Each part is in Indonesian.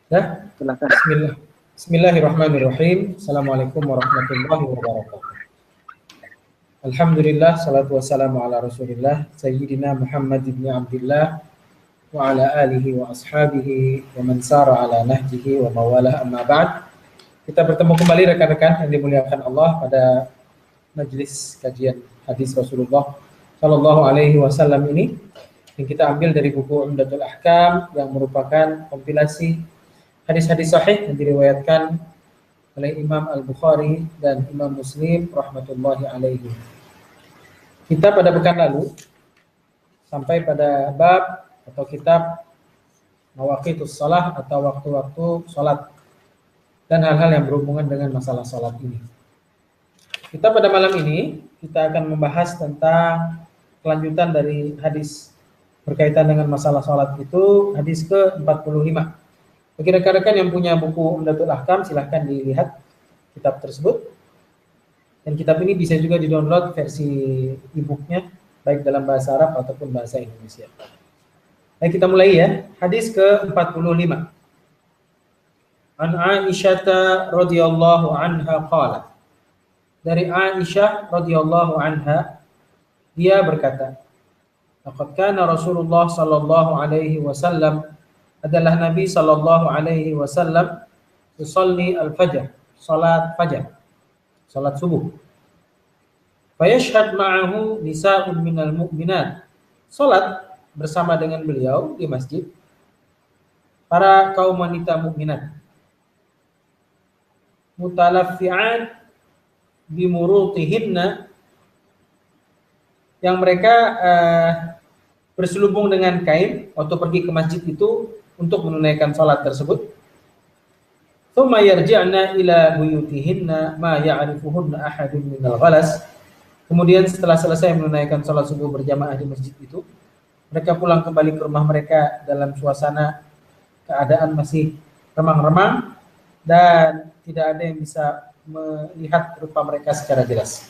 Ya, Silakan. Bismillahirrahmanirrahim. Assalamualaikum warahmatullahi wabarakatuh. Alhamdulillah, salatu wassalamu ala rasulillah, Sayyidina Muhammad ibn Abdullah, wa ala alihi wa ashabihi, wa man sara ala nahjihi wa mawalah amma ba'd. Kita bertemu kembali rekan-rekan yang dimuliakan Allah pada majelis kajian hadis Rasulullah Shallallahu Alaihi Wasallam ini, yang kita ambil dari buku Umdatul Ahkam yang merupakan kompilasi hadis-hadis sahih yang diriwayatkan oleh Imam Al-Bukhari dan Imam Muslim rahmatullahi alaihi. Kita pada pekan lalu sampai pada bab atau kitab Mawaqitus Shalah atau waktu-waktu salat dan hal-hal yang berhubungan dengan masalah salat ini. Kita pada malam ini kita akan membahas tentang kelanjutan dari hadis berkaitan dengan masalah salat itu, hadis ke-45. Bagi rekan-rekan yang punya buku Umdatul Ahkam, silahkan dilihat kitab tersebut. Dan kitab ini bisa juga di-download versi e-booknya, baik dalam bahasa Arab ataupun bahasa Indonesia. Baik, kita mulai ya. Hadis ke-45. An Aisyah radhiyallahu anha qalat. Dari Aisyah radhiyallahu anha, dia berkata, laqad kana Rasulullah sallallahu alaihi wasallam, adalah Nabi sallallahu alaihi wasallam, yusalli al-fajr, salat fajar, salat subuh. Fayashhad ma'ahu nisa'un minal mu'minat, salat bersama dengan beliau di masjid para kaum wanita mukminat. Mutalaffi'at bimurutihinna, yang mereka berselubung dengan kain waktu pergi ke masjid itu untuk menunaikan salat tersebut. Tsumma yarji'na ila buyutihinna ma ya'rifuhunna ahadun minal ghalas. Kemudian setelah selesai menunaikan salat subuh berjamaah di masjid itu, mereka pulang kembali ke rumah mereka dalam suasana keadaan masih remang-remang dan tidak ada yang bisa melihat rupa mereka secara jelas.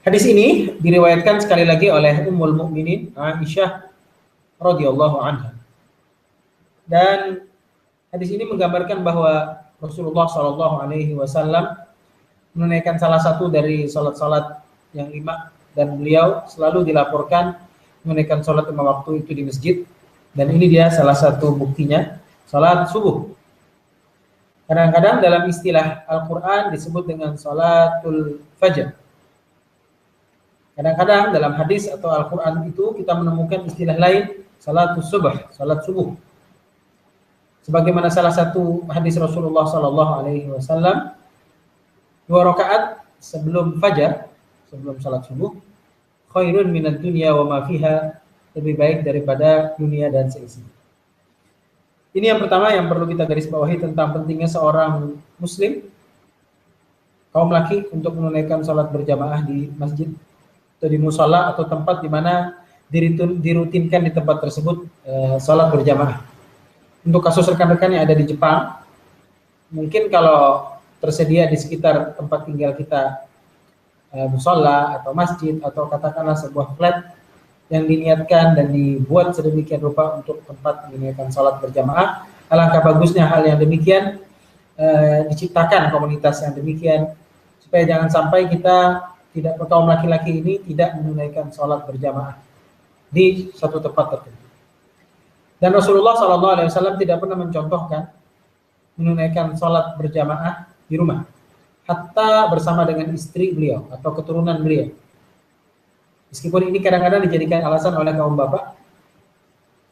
Hadis ini diriwayatkan sekali lagi oleh Ummul Mukminin Aisyah radhiyallahu anha. Dan hadis ini menggambarkan bahwa Rasulullah Shallallahu Alaihi Wasallam menunaikan salah satu dari salat-salat yang 5, dan beliau selalu dilaporkan menunaikan salat 5 waktu itu di masjid. Dan ini dia salah satu buktinya, salat subuh. Kadang-kadang dalam istilah Al-Quran disebut dengan salatul fajr. Kadang-kadang dalam hadis atau Al-Quran itu kita menemukan istilah lain, salatus subuh, salat subuh. Sebagaimana salah satu hadis Rasulullah Sallallahu Alaihi Wasallam, 2 rakaat sebelum fajar, sebelum salat subuh, khairun minad dunya wa ma fiha, lebih baik daripada dunia dan seisinya. Ini yang pertama yang perlu kita garis bawahi tentang pentingnya seorang muslim, kaum laki, untuk menunaikan salat berjamaah di masjid atau di musala atau tempat di mana dirutinkan di tempat tersebut salat berjamaah. Untuk kasus rekan-rekan yang ada di Jepang, mungkin kalau tersedia di sekitar tempat tinggal kita musala atau masjid atau katakanlah sebuah flat yang diniatkan dan dibuat sedemikian rupa untuk tempat menunaikan salat berjamaah, alangkah bagusnya hal yang demikian diciptakan komunitas yang demikian, supaya jangan sampai kita tidak, kaum laki-laki ini tidak menunaikan salat berjamaah di satu tempat tertentu. Dan Rasulullah SAW tidak pernah mencontohkan menunaikan salat berjamaah di rumah, hatta bersama dengan istri beliau atau keturunan beliau. Meskipun ini kadang-kadang dijadikan alasan oleh kaum bapak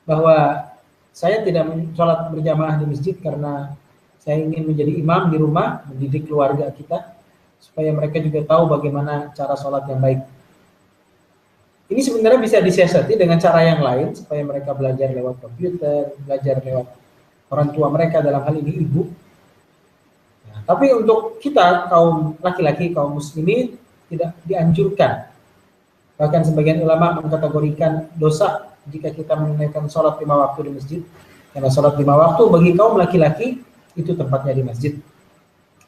bahwa saya tidak salat berjamaah di masjid karena saya ingin menjadi imam di rumah, mendidik keluarga kita, supaya mereka juga tahu bagaimana cara sholat yang baik. Ini sebenarnya bisa disiasati dengan cara yang lain, supaya mereka belajar lewat komputer, belajar lewat orang tua mereka, dalam hal ini ibu. Nah, tapi untuk kita, kaum laki-laki, kaum muslimin, tidak dianjurkan. Bahkan sebagian ulama mengkategorikan dosa jika kita menunaikan sholat 5 waktu di masjid. Karena sholat 5 waktu bagi kaum laki-laki, itu tempatnya di masjid.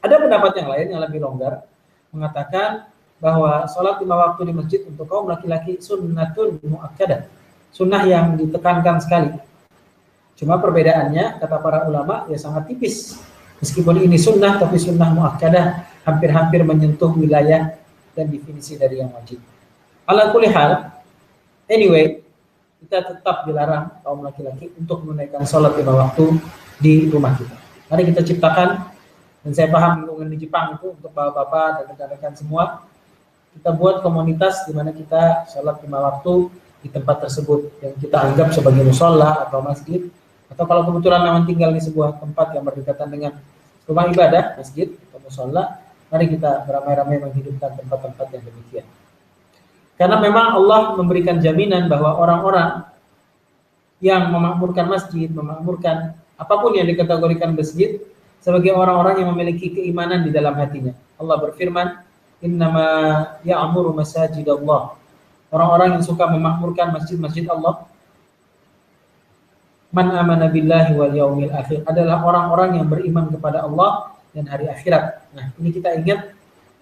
Ada pendapat yang lain yang lebih longgar, mengatakan bahwa sholat 5 waktu di masjid untuk kaum laki-laki sunnatun muakkadah, sunnah yang ditekankan sekali. Cuma perbedaannya kata para ulama ya sangat tipis. Meskipun ini sunnah tapi sunnah muakkadah, hampir-hampir menyentuh wilayah dan definisi dari yang wajib. Ala kulli hal, anyway, kita tetap dilarang kaum laki-laki untuk menunaikan sholat 5 waktu di rumah kita. Mari kita ciptakan, dan saya paham lingkungan di Jepang itu untuk bapak-bapak dan rekan-rekan semua, kita buat komunitas di mana kita sholat 5 waktu di tempat tersebut yang kita anggap sebagai musola atau masjid, atau kalau kebetulan memang tinggal di sebuah tempat yang berdekatan dengan rumah ibadah, masjid atau musola, mari kita beramai-ramai menghidupkan tempat-tempat yang demikian. Karena memang Allah memberikan jaminan bahwa orang-orang yang memakmurkan masjid, memakmurkan apapun yang dikategorikan masjid sebagai orang-orang yang memiliki keimanan di dalam hatinya. Allah berfirman, "Innama ya'muru masajidallah." Orang-orang yang suka memakmurkan masjid-masjid Allah, man amana billahi wal yaumil akhir, adalah orang-orang yang beriman kepada Allah dan hari akhirat. Nah, ini kita ingat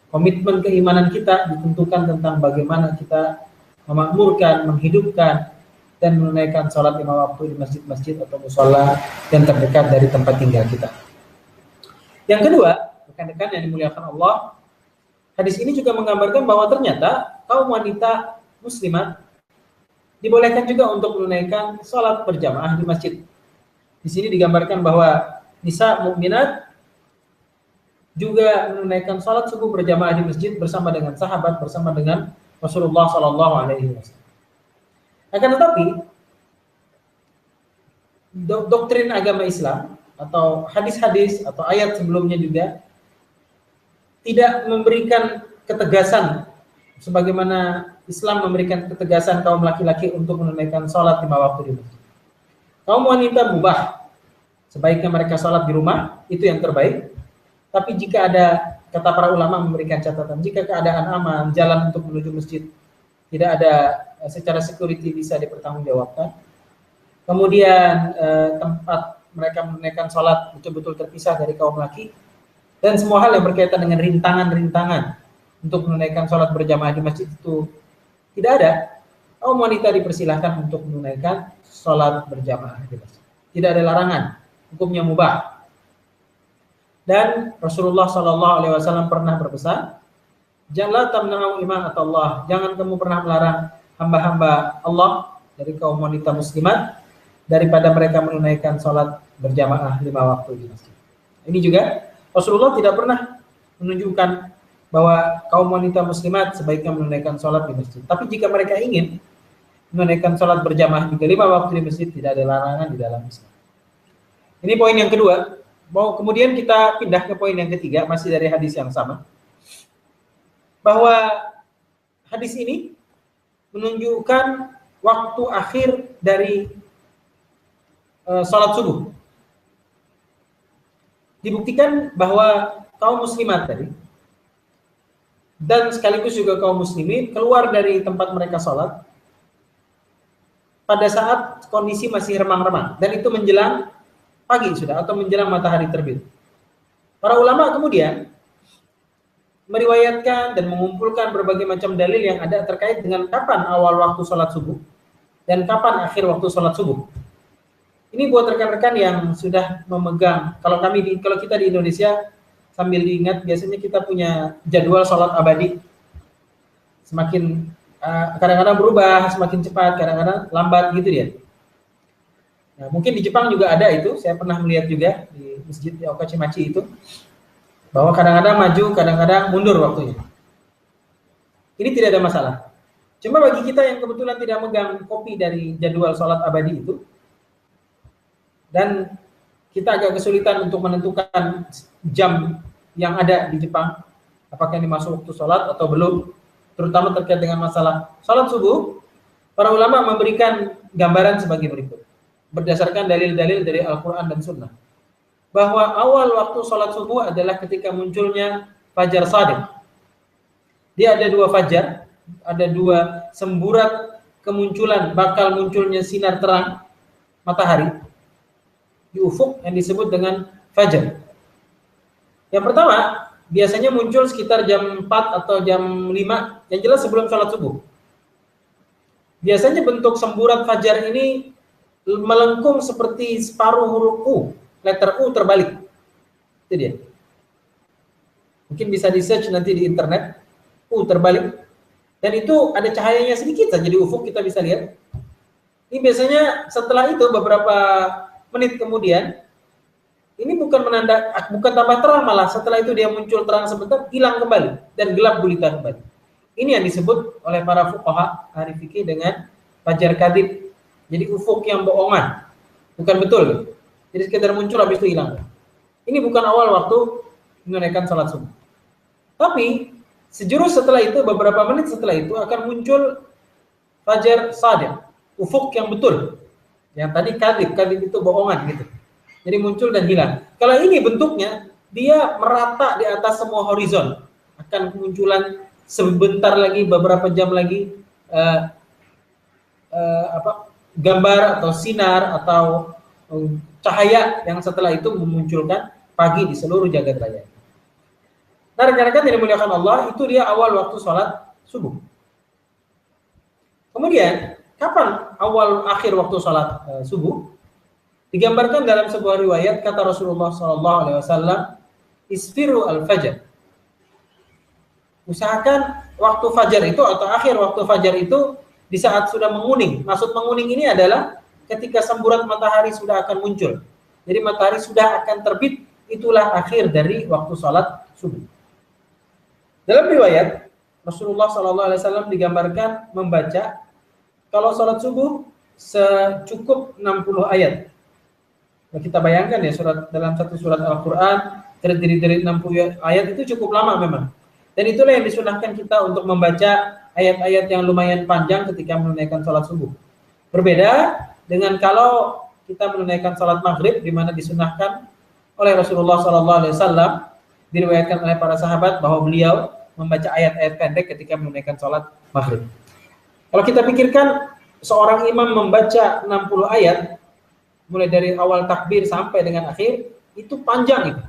komitmen keimanan kita ditentukan tentang bagaimana kita memakmurkan, menghidupkan, dan menunaikan sholat 5 waktu di masjid-masjid atau musola yang terdekat dari tempat tinggal kita. Yang kedua, rekan-rekan yang dimuliakan Allah, hadis ini juga menggambarkan bahwa ternyata kaum wanita muslimat dibolehkan juga untuk menunaikan sholat berjamaah di masjid. Di sini digambarkan bahwa nisa mukminat juga menunaikan sholat subuh berjamaah di masjid bersama dengan sahabat, bersama dengan Rasulullah SAW. Akan tetapi doktrin agama Islam atau hadis-hadis atau ayat sebelumnya juga tidak memberikan ketegasan sebagaimana Islam memberikan ketegasan kaum laki-laki untuk menunaikan sholat 5 waktu di masjid. Kaum wanita mubah, sebaiknya mereka sholat di rumah, itu yang terbaik. Tapi jika ada, kata para ulama memberikan catatan, jika keadaan aman, jalan untuk menuju masjid tidak ada secara security bisa dipertanggungjawabkan, kemudian tempat mereka menunaikan sholat betul-betul terpisah dari kaum laki, dan semua hal yang berkaitan dengan rintangan-rintangan untuk menunaikan sholat berjamaah di masjid itu tidak ada, kaum wanita dipersilahkan untuk menunaikan sholat berjamaah di masjid. Tidak ada larangan, hukumnya mubah. Dan Rasulullah SAW pernah berpesan, janganlah tamna'u imamat Allah, jangan kamu pernah melarang hamba-hamba Allah dari kaum wanita muslimat daripada mereka menunaikan sholat berjamaah 5 waktu di masjid. Ini juga Rasulullah tidak pernah menunjukkan bahwa kaum wanita muslimat sebaiknya menunaikan sholat di masjid. Tapi jika mereka ingin menunaikan sholat berjamaah juga 5 waktu di masjid, tidak ada larangan di dalam Islam. Ini poin yang kedua. Mau kemudian kita pindah ke poin yang ketiga, masih dari hadis yang sama, bahwa hadis ini menunjukkan waktu akhir dari sholat subuh. Dibuktikan bahwa kaum muslimat tadi dan sekaligus juga kaum muslimin keluar dari tempat mereka sholat pada saat kondisi masih remang-remang, dan itu menjelang pagi sudah atau menjelang matahari terbit. Para ulama kemudian meriwayatkan dan mengumpulkan berbagai macam dalil yang ada terkait dengan kapan awal waktu sholat subuh dan kapan akhir waktu sholat subuh. Ini buat rekan-rekan yang sudah memegang, kalau kita di Indonesia, sambil diingat biasanya kita punya jadwal sholat abadi. Semakin kadang-kadang berubah, semakin cepat, kadang-kadang lambat gitu dia. Nah, mungkin di Jepang juga ada itu, saya pernah melihat juga di masjid di Okachimachi itu, bahwa kadang-kadang maju, kadang-kadang mundur waktunya. Ini tidak ada masalah. Cuma bagi kita yang kebetulan tidak megang kopi dari jadwal sholat abadi itu, dan kita agak kesulitan untuk menentukan jam yang ada di Jepang, apakah ini masuk waktu sholat atau belum, terutama terkait dengan masalah sholat subuh, para ulama memberikan gambaran sebagai berikut. Berdasarkan dalil-dalil dari Al-Quran dan Sunnah, bahwa awal waktu sholat subuh adalah ketika munculnya fajar shadiq. Dia ada 2 fajar, ada 2 semburat kemunculan, bakal munculnya sinar terang matahari di ufuk yang disebut dengan fajar. Yang pertama, biasanya muncul sekitar jam 4 atau jam 5, yang jelas sebelum sholat subuh. Biasanya bentuk semburat fajar ini melengkung seperti separuh huruf U, letter U terbalik. Itu dia. Mungkin bisa di search nanti di internet, U terbalik. Dan itu ada cahayanya sedikit saja di ufuk, kita bisa lihat. Ini biasanya setelah itu beberapa menit kemudian, ini bukan tambah terang, malah setelah itu dia muncul terang sebentar, hilang kembali dan gelap gulita kembali. Ini yang disebut oleh para fuqaha ahli fikih dengan fajar kadhib. Jadi ufuk yang bohongan, bukan betul. Jadi sekedar muncul habis itu hilang. Ini bukan awal waktu menunaikan salat subuh. Tapi sejurus setelah itu, beberapa menit setelah itu akan muncul fajar shadiq, ufuk yang betul. Yang tadi kadhib itu bohongan gitu. Jadi muncul dan hilang. Kalau ini bentuknya, dia merata di atas semua horizon. Akan kemunculan sebentar lagi, beberapa jam lagi, gambar atau sinar atau cahaya yang setelah itu memunculkan pagi di seluruh jagat raya. Nah, rekan-rekan yang dimuliakan Allah, itu dia awal waktu sholat subuh. Kemudian, kapan awal akhir waktu sholat subuh? Digambarkan dalam sebuah riwayat, kata Rasulullah SAW, isfiru al-fajr. Usahakan waktu fajar itu atau akhir waktu fajar itu di saat sudah menguning. Maksud menguning ini adalah ketika semburat matahari sudah akan muncul. Jadi matahari sudah akan terbit, itulah akhir dari waktu sholat subuh. Dalam riwayat, Rasulullah SAW digambarkan membaca kalau sholat subuh secukup 60 ayat. Nah, kita bayangkan ya, dalam satu surat Al-Quran terdiri dari 60 ayat itu cukup lama memang. Dan itulah yang disunahkan kita untuk membaca ayat-ayat yang lumayan panjang ketika menunaikan sholat subuh. Berbeda dengan kalau kita menunaikan sholat maghrib, di mana disunahkan oleh Rasulullah SAW, diriwayatkan oleh para sahabat bahwa beliau membaca ayat-ayat pendek ketika menunaikan sholat maghrib. Kalau kita pikirkan seorang imam membaca 60 ayat, mulai dari awal takbir sampai dengan akhir, itu panjang itu.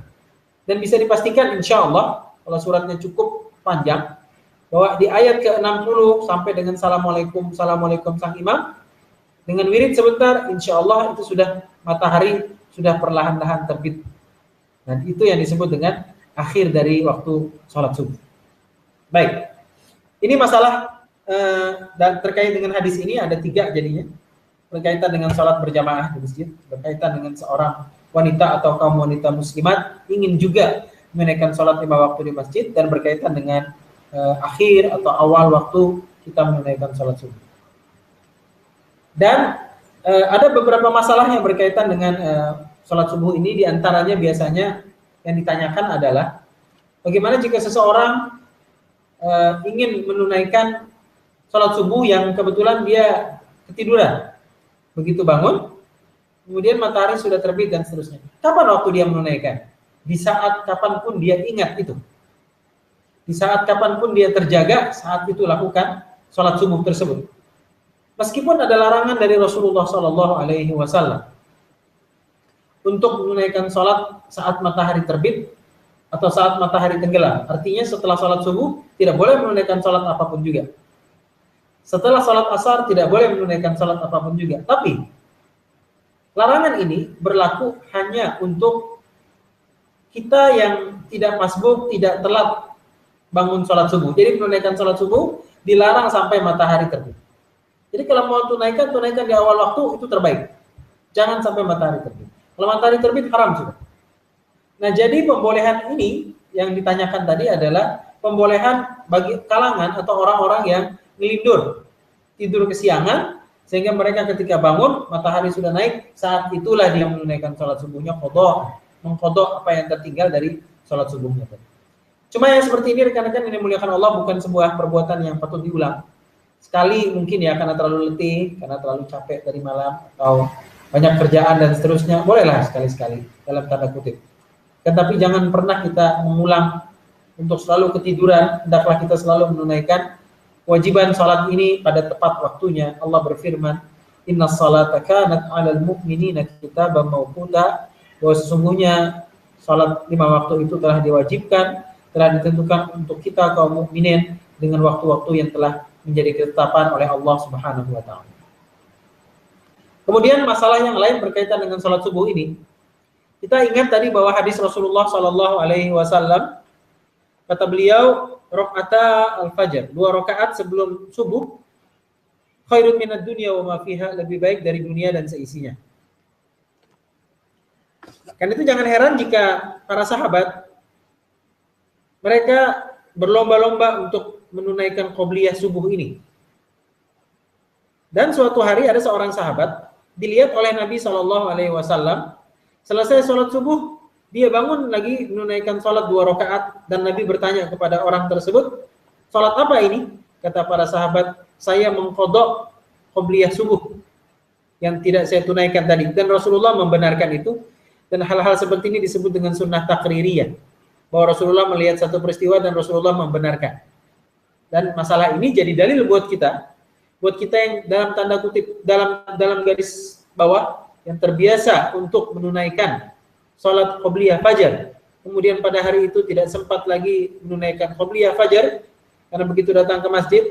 Dan bisa dipastikan insya Allah, kalau suratnya cukup panjang, bahwa di ayat ke-60 sampai dengan Assalamualaikum sang imam, dengan wirid sebentar, insya Allah itu sudah matahari sudah perlahan-lahan terbit. Dan itu yang disebut dengan akhir dari waktu sholat subuh. Baik, ini masalah dan terkait dengan hadis ini ada 3 jadinya. Berkaitan dengan sholat berjamaah di masjid, berkaitan dengan seorang wanita atau kaum wanita muslimat ingin juga menunaikan sholat 5 waktu di masjid, dan berkaitan dengan akhir atau awal waktu kita menunaikan sholat subuh. Dan ada beberapa masalah yang berkaitan dengan sholat subuh ini, diantaranya biasanya yang ditanyakan adalah bagaimana jika seseorang ingin menunaikan sholat subuh yang kebetulan dia ketiduran. Begitu bangun, kemudian matahari sudah terbit dan seterusnya. Kapan waktu dia menunaikan? Di saat kapanpun dia ingat itu. Di saat kapanpun dia terjaga, saat itu lakukan sholat subuh tersebut. Meskipun ada larangan dari Rasulullah SAW untuk menunaikan sholat saat matahari terbit atau saat matahari tenggelam. Artinya setelah sholat subuh tidak boleh menunaikan sholat apapun juga. Setelah sholat asar tidak boleh menunaikan sholat apapun juga. Tapi larangan ini berlaku hanya untuk kita yang tidak masbuk, tidak telat bangun sholat subuh. Jadi menunaikan sholat subuh dilarang sampai matahari terbit. Jadi kalau mau tunaikan di awal waktu, itu terbaik. Jangan sampai matahari terbit. Kalau matahari terbit haram sudah. Nah, jadi pembolehan ini yang ditanyakan tadi adalah pembolehan bagi kalangan atau orang-orang yang ngelindur, tidur kesiangan, sehingga mereka ketika bangun matahari sudah naik, saat itulah dia menunaikan sholat subuhnya, mengqadha apa yang tertinggal dari sholat subuhnya tadi. Cuma yang seperti ini rekan-rekan yang dimuliakan Allah bukan sebuah perbuatan yang patut diulang. Sekali mungkin ya karena terlalu letih, karena terlalu capek dari malam, atau banyak kerjaan dan seterusnya, bolehlah sekali-sekali dalam tanda kutip. Tetapi jangan pernah kita mengulang untuk selalu ketiduran. Hendaklah kita selalu menunaikan kewajiban salat ini pada tepat waktunya. Allah berfirman, "Innas salata kanat 'alal mu'minina kitaban mawquta." Bahwa sesungguhnya salat 5 waktu itu telah diwajibkan, telah ditentukan untuk kita kaum mukminin dengan waktu-waktu yang telah menjadi ketetapan oleh Allah Subhanahu wa taala. Kemudian masalah yang lain berkaitan dengan sholat subuh ini. Kita ingat tadi bahwa hadis Rasulullah Shallallahu Alaihi Wasallam, kata beliau, rakaata al-fajr, 2 rakaat sebelum subuh, khairun minad dunya wa ma fiha, lebih baik dari dunia dan seisinya. Karena itu jangan heran jika para sahabat mereka berlomba-lomba untuk menunaikan qobliyah subuh ini. Dan suatu hari ada seorang sahabat dilihat oleh Nabi Shallallahu Alaihi Wasallam, selesai sholat subuh dia bangun lagi menunaikan sholat 2 rakaat, dan Nabi bertanya kepada orang tersebut, sholat apa ini? Kata para sahabat, saya mengqadha qobliyah subuh yang tidak saya tunaikan tadi. Dan Rasulullah membenarkan itu. Dan hal-hal seperti ini disebut dengan sunnah takririyah, bahwa Rasulullah melihat satu peristiwa dan Rasulullah membenarkan. Dan masalah ini jadi dalil buat kita yang dalam tanda kutip, dalam garis bawah, yang terbiasa untuk menunaikan sholat qobliyah fajar, kemudian pada hari itu tidak sempat lagi menunaikan qobliyah fajar karena begitu datang ke masjid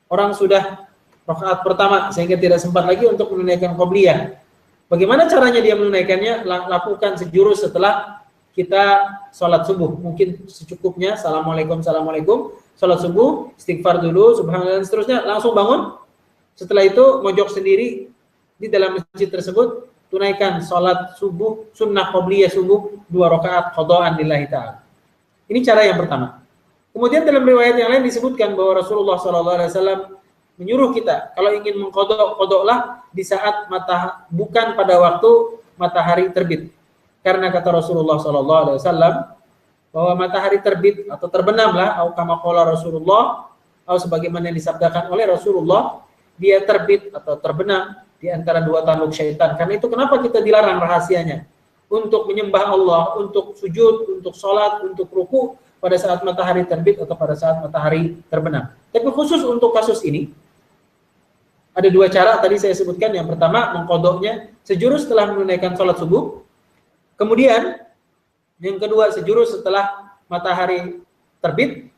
orang sudah rakaat pertama sehingga tidak sempat lagi untuk menunaikan qobliyah. Bagaimana caranya dia menunaikannya? Lakukan sejurus setelah kita sholat subuh, mungkin secukupnya, assalamualaikum, sholat subuh, istighfar dulu, subhanallah, dan seterusnya, langsung bangun. Setelah itu mojok sendiri di dalam masjid tersebut, tunaikan sholat subuh, sunnah qobliyah subuh, 2 rakaat qadhaan lillahi ta'ala. Ini cara yang pertama. Kemudian dalam riwayat yang lain disebutkan bahwa Rasulullah SAW menyuruh kita kalau ingin mengqadha di saat bukan pada waktu matahari terbit. Karena kata Rasulullah SAW bahwa matahari terbit atau terbenamlah, atau kama qala Rasulullah, atau sebagaimana yang disabdakan oleh Rasulullah, dia terbit atau terbenam di antara 2 tanduk syaitan. Karena itu kenapa kita dilarang rahasianya untuk menyembah Allah, untuk sujud, untuk sholat, untuk ruku pada saat matahari terbit atau pada saat matahari terbenam. Tapi khusus untuk kasus ini ada 2 cara tadi saya sebutkan. Yang pertama, mengqadhanya sejurus setelah menunaikan sholat subuh. Kemudian yang kedua, sejurus setelah matahari terbit,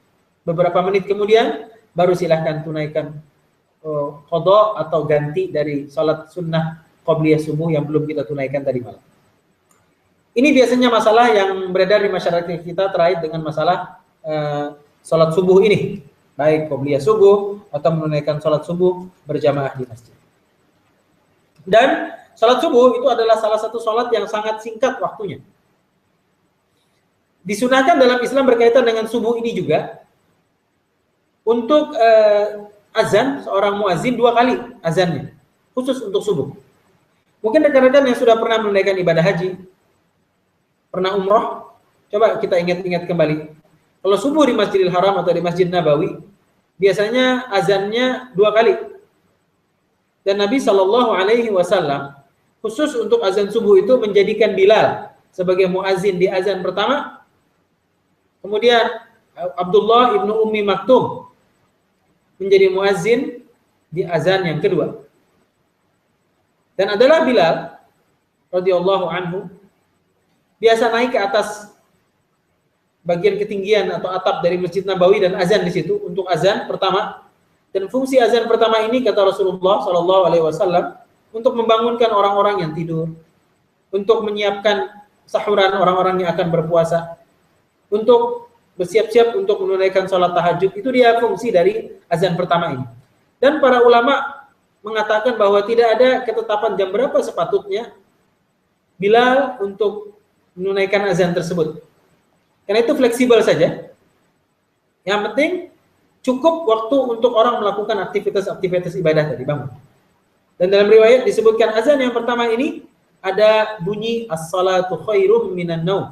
beberapa menit kemudian baru silahkan tunaikan qadha atau ganti dari sholat sunnah qobliyah subuh yang belum kita tunaikan tadi malam. Ini biasanya masalah yang beredar di masyarakat kita terkait dengan masalah sholat subuh ini, baik qobliyah subuh atau menunaikan sholat subuh berjamaah di masjid. Dan sholat subuh itu adalah salah satu sholat yang sangat singkat waktunya. Disunahkan dalam Islam berkaitan dengan subuh ini juga untuk azan, seorang muazin 2 kali azannya, khusus untuk subuh. Mungkin rekan-rekan yang sudah pernah menunaikan ibadah haji, pernah umroh, coba kita ingat-ingat kembali. Kalau subuh di Masjidil Haram atau di Masjid Nabawi, biasanya azannya 2 kali. Dan Nabi Shallallahu Alaihi Wasallam khusus untuk azan subuh itu menjadikan Bilal sebagai muazin di azan pertama. Kemudian Abdullah ibnu Ummi Maktum menjadi muazin di azan yang kedua. Dan adalah Bilal radhiyallahu anhu biasa naik ke atas bagian ketinggian atau atap dari Masjid Nabawi dan azan di situ untuk azan pertama. Dan fungsi azan pertama ini kata Rasulullah Shallallahu Alaihi Wasallam untuk membangunkan orang-orang yang tidur, untuk menyiapkan sahuran orang-orang yang akan berpuasa, untuk bersiap-siap untuk menunaikan sholat tahajud. Itu dia fungsi dari azan pertama ini. Dan para ulama mengatakan bahwa tidak ada ketetapan jam berapa sepatutnya Bilal untuk menunaikan azan tersebut. Karena itu fleksibel saja. Yang penting cukup waktu untuk orang melakukan aktivitas-aktivitas ibadah tadi, bangun. Dan dalam riwayat disebutkan azan yang pertama ini ada bunyi as-salatu khairum minan naum.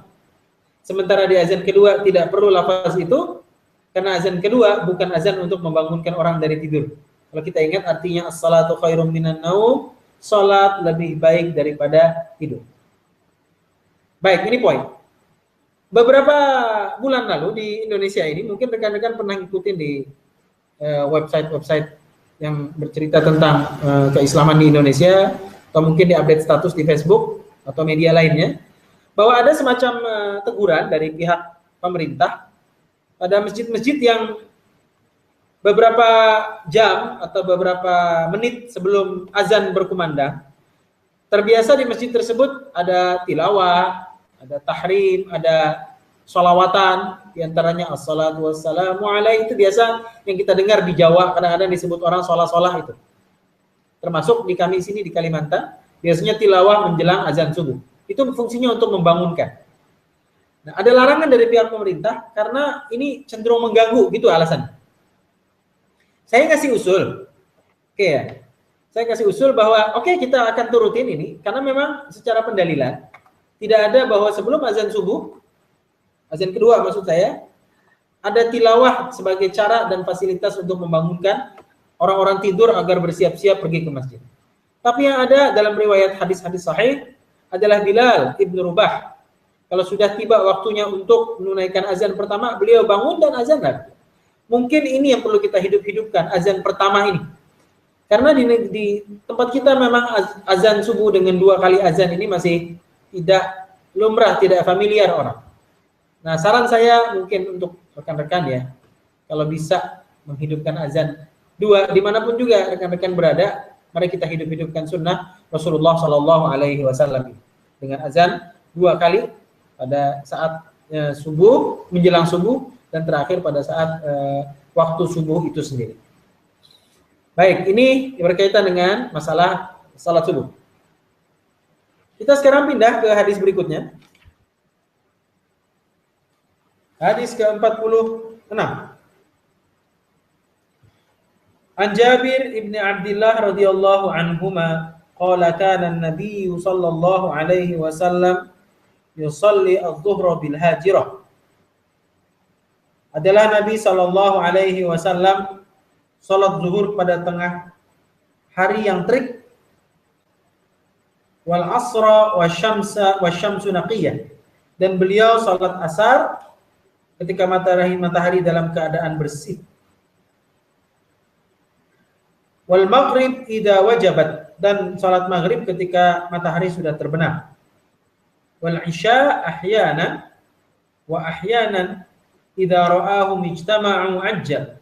Sementara di azan kedua tidak perlu lafaz itu, karena azan kedua bukan azan untuk membangunkan orang dari tidur. Kalau kita ingat artinya as-salatu khairum minan naum, salat lebih baik daripada tidur. Baik, ini poin. Beberapa bulan lalu di Indonesia ini, mungkin rekan-rekan pernah ngikutin di website-website yang bercerita tentang keislaman di Indonesia, atau mungkin di update status di Facebook atau media lainnya, bahwa ada semacam teguran dari pihak pemerintah pada masjid-masjid yang beberapa jam atau beberapa menit sebelum azan berkumandang, terbiasa di masjid tersebut ada tilawah, ada tahrim, ada sholawatan, diantaranya assalatu wassalamu alaihi, itu biasa yang kita dengar di Jawa, kadang-kadang disebut orang sholah-sholah itu. Termasuk di kami sini di Kalimantan, biasanya tilawah menjelang azan subuh. Itu fungsinya untuk membangunkan. Nah, ada larangan dari pihak pemerintah karena ini cenderung mengganggu, gitu alasannya. Saya kasih usul, oke ya. Saya kasih usul bahwa oke, kita akan turutin ini karena memang secara pendalilan tidak ada bahwa sebelum azan subuh, azan kedua maksud saya, ada tilawah sebagai cara dan fasilitas untuk membangunkan orang-orang tidur agar bersiap-siap pergi ke masjid. Tapi yang ada dalam riwayat hadis-hadis sahih adalah Bilal ibnu Rubah. Kalau sudah tiba waktunya untuk menunaikan azan pertama, beliau bangun dan azan lagi. Mungkin ini yang perlu kita hidup-hidupkan, azan pertama ini. Karena di tempat kita memang azan subuh dengan 2 kali azan ini masih tidak lumrah, tidak familiar orang. Nah, saran saya mungkin untuk rekan-rekan ya, kalau bisa menghidupkan azan 2 dimanapun juga rekan-rekan berada, mari kita hidup-hidupkan sunnah Rasulullah Shallallahu Alaihi Wasallam dengan azan 2 kali pada saat subuh, menjelang subuh, dan terakhir pada saat waktu subuh itu sendiri. Baik, ini berkaitan dengan masalah salat subuh. Kita sekarang pindah ke hadis berikutnya. Hadis ke-46. An Jabir ibn Abdullah radhiyallahu anhuma qala kana an-nabiy sallallahu alaihi wasallam yusalli adh-dhuhra bil hajirah. Adalah Nabi sallallahu alaihi wasallam salat zuhur pada tengah hari yang terik, wal asra wasyamsu naqiyah, dan beliau salat asar ketika matahari dalam keadaan bersih, wal maghrib idza wajabat, dan salat maghrib ketika matahari sudah terbenam, wal isya ahyanan wa ahyanan idza ra'ahum ijtama'u ajjal,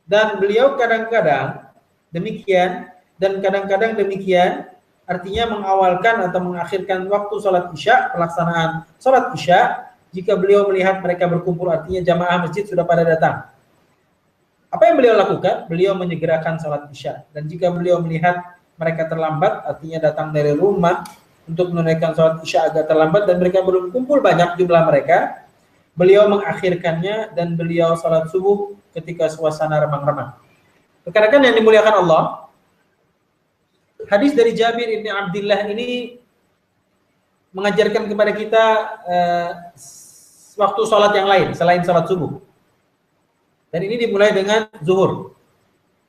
dan beliau kadang-kadang demikian dan kadang-kadang demikian, artinya mengawalkan atau mengakhirkan waktu salat isya, pelaksanaan salat isya jika beliau melihat mereka berkumpul, artinya jamaah masjid sudah pada datang. Apa yang beliau lakukan? Beliau menyegerakan salat isya, dan jika beliau melihat mereka terlambat, artinya datang dari rumah untuk menunaikan salat isya agak terlambat dan mereka belum kumpul banyak jumlah mereka, beliau mengakhirkannya dan beliau salat subuh ketika suasana remang-remang. Rekan-rekan yang dimuliakan Allah, hadis dari Jabir bin Abdullah ini mengajarkan kepada kita waktu salat yang lain selain salat subuh. Dan ini dimulai dengan zuhur.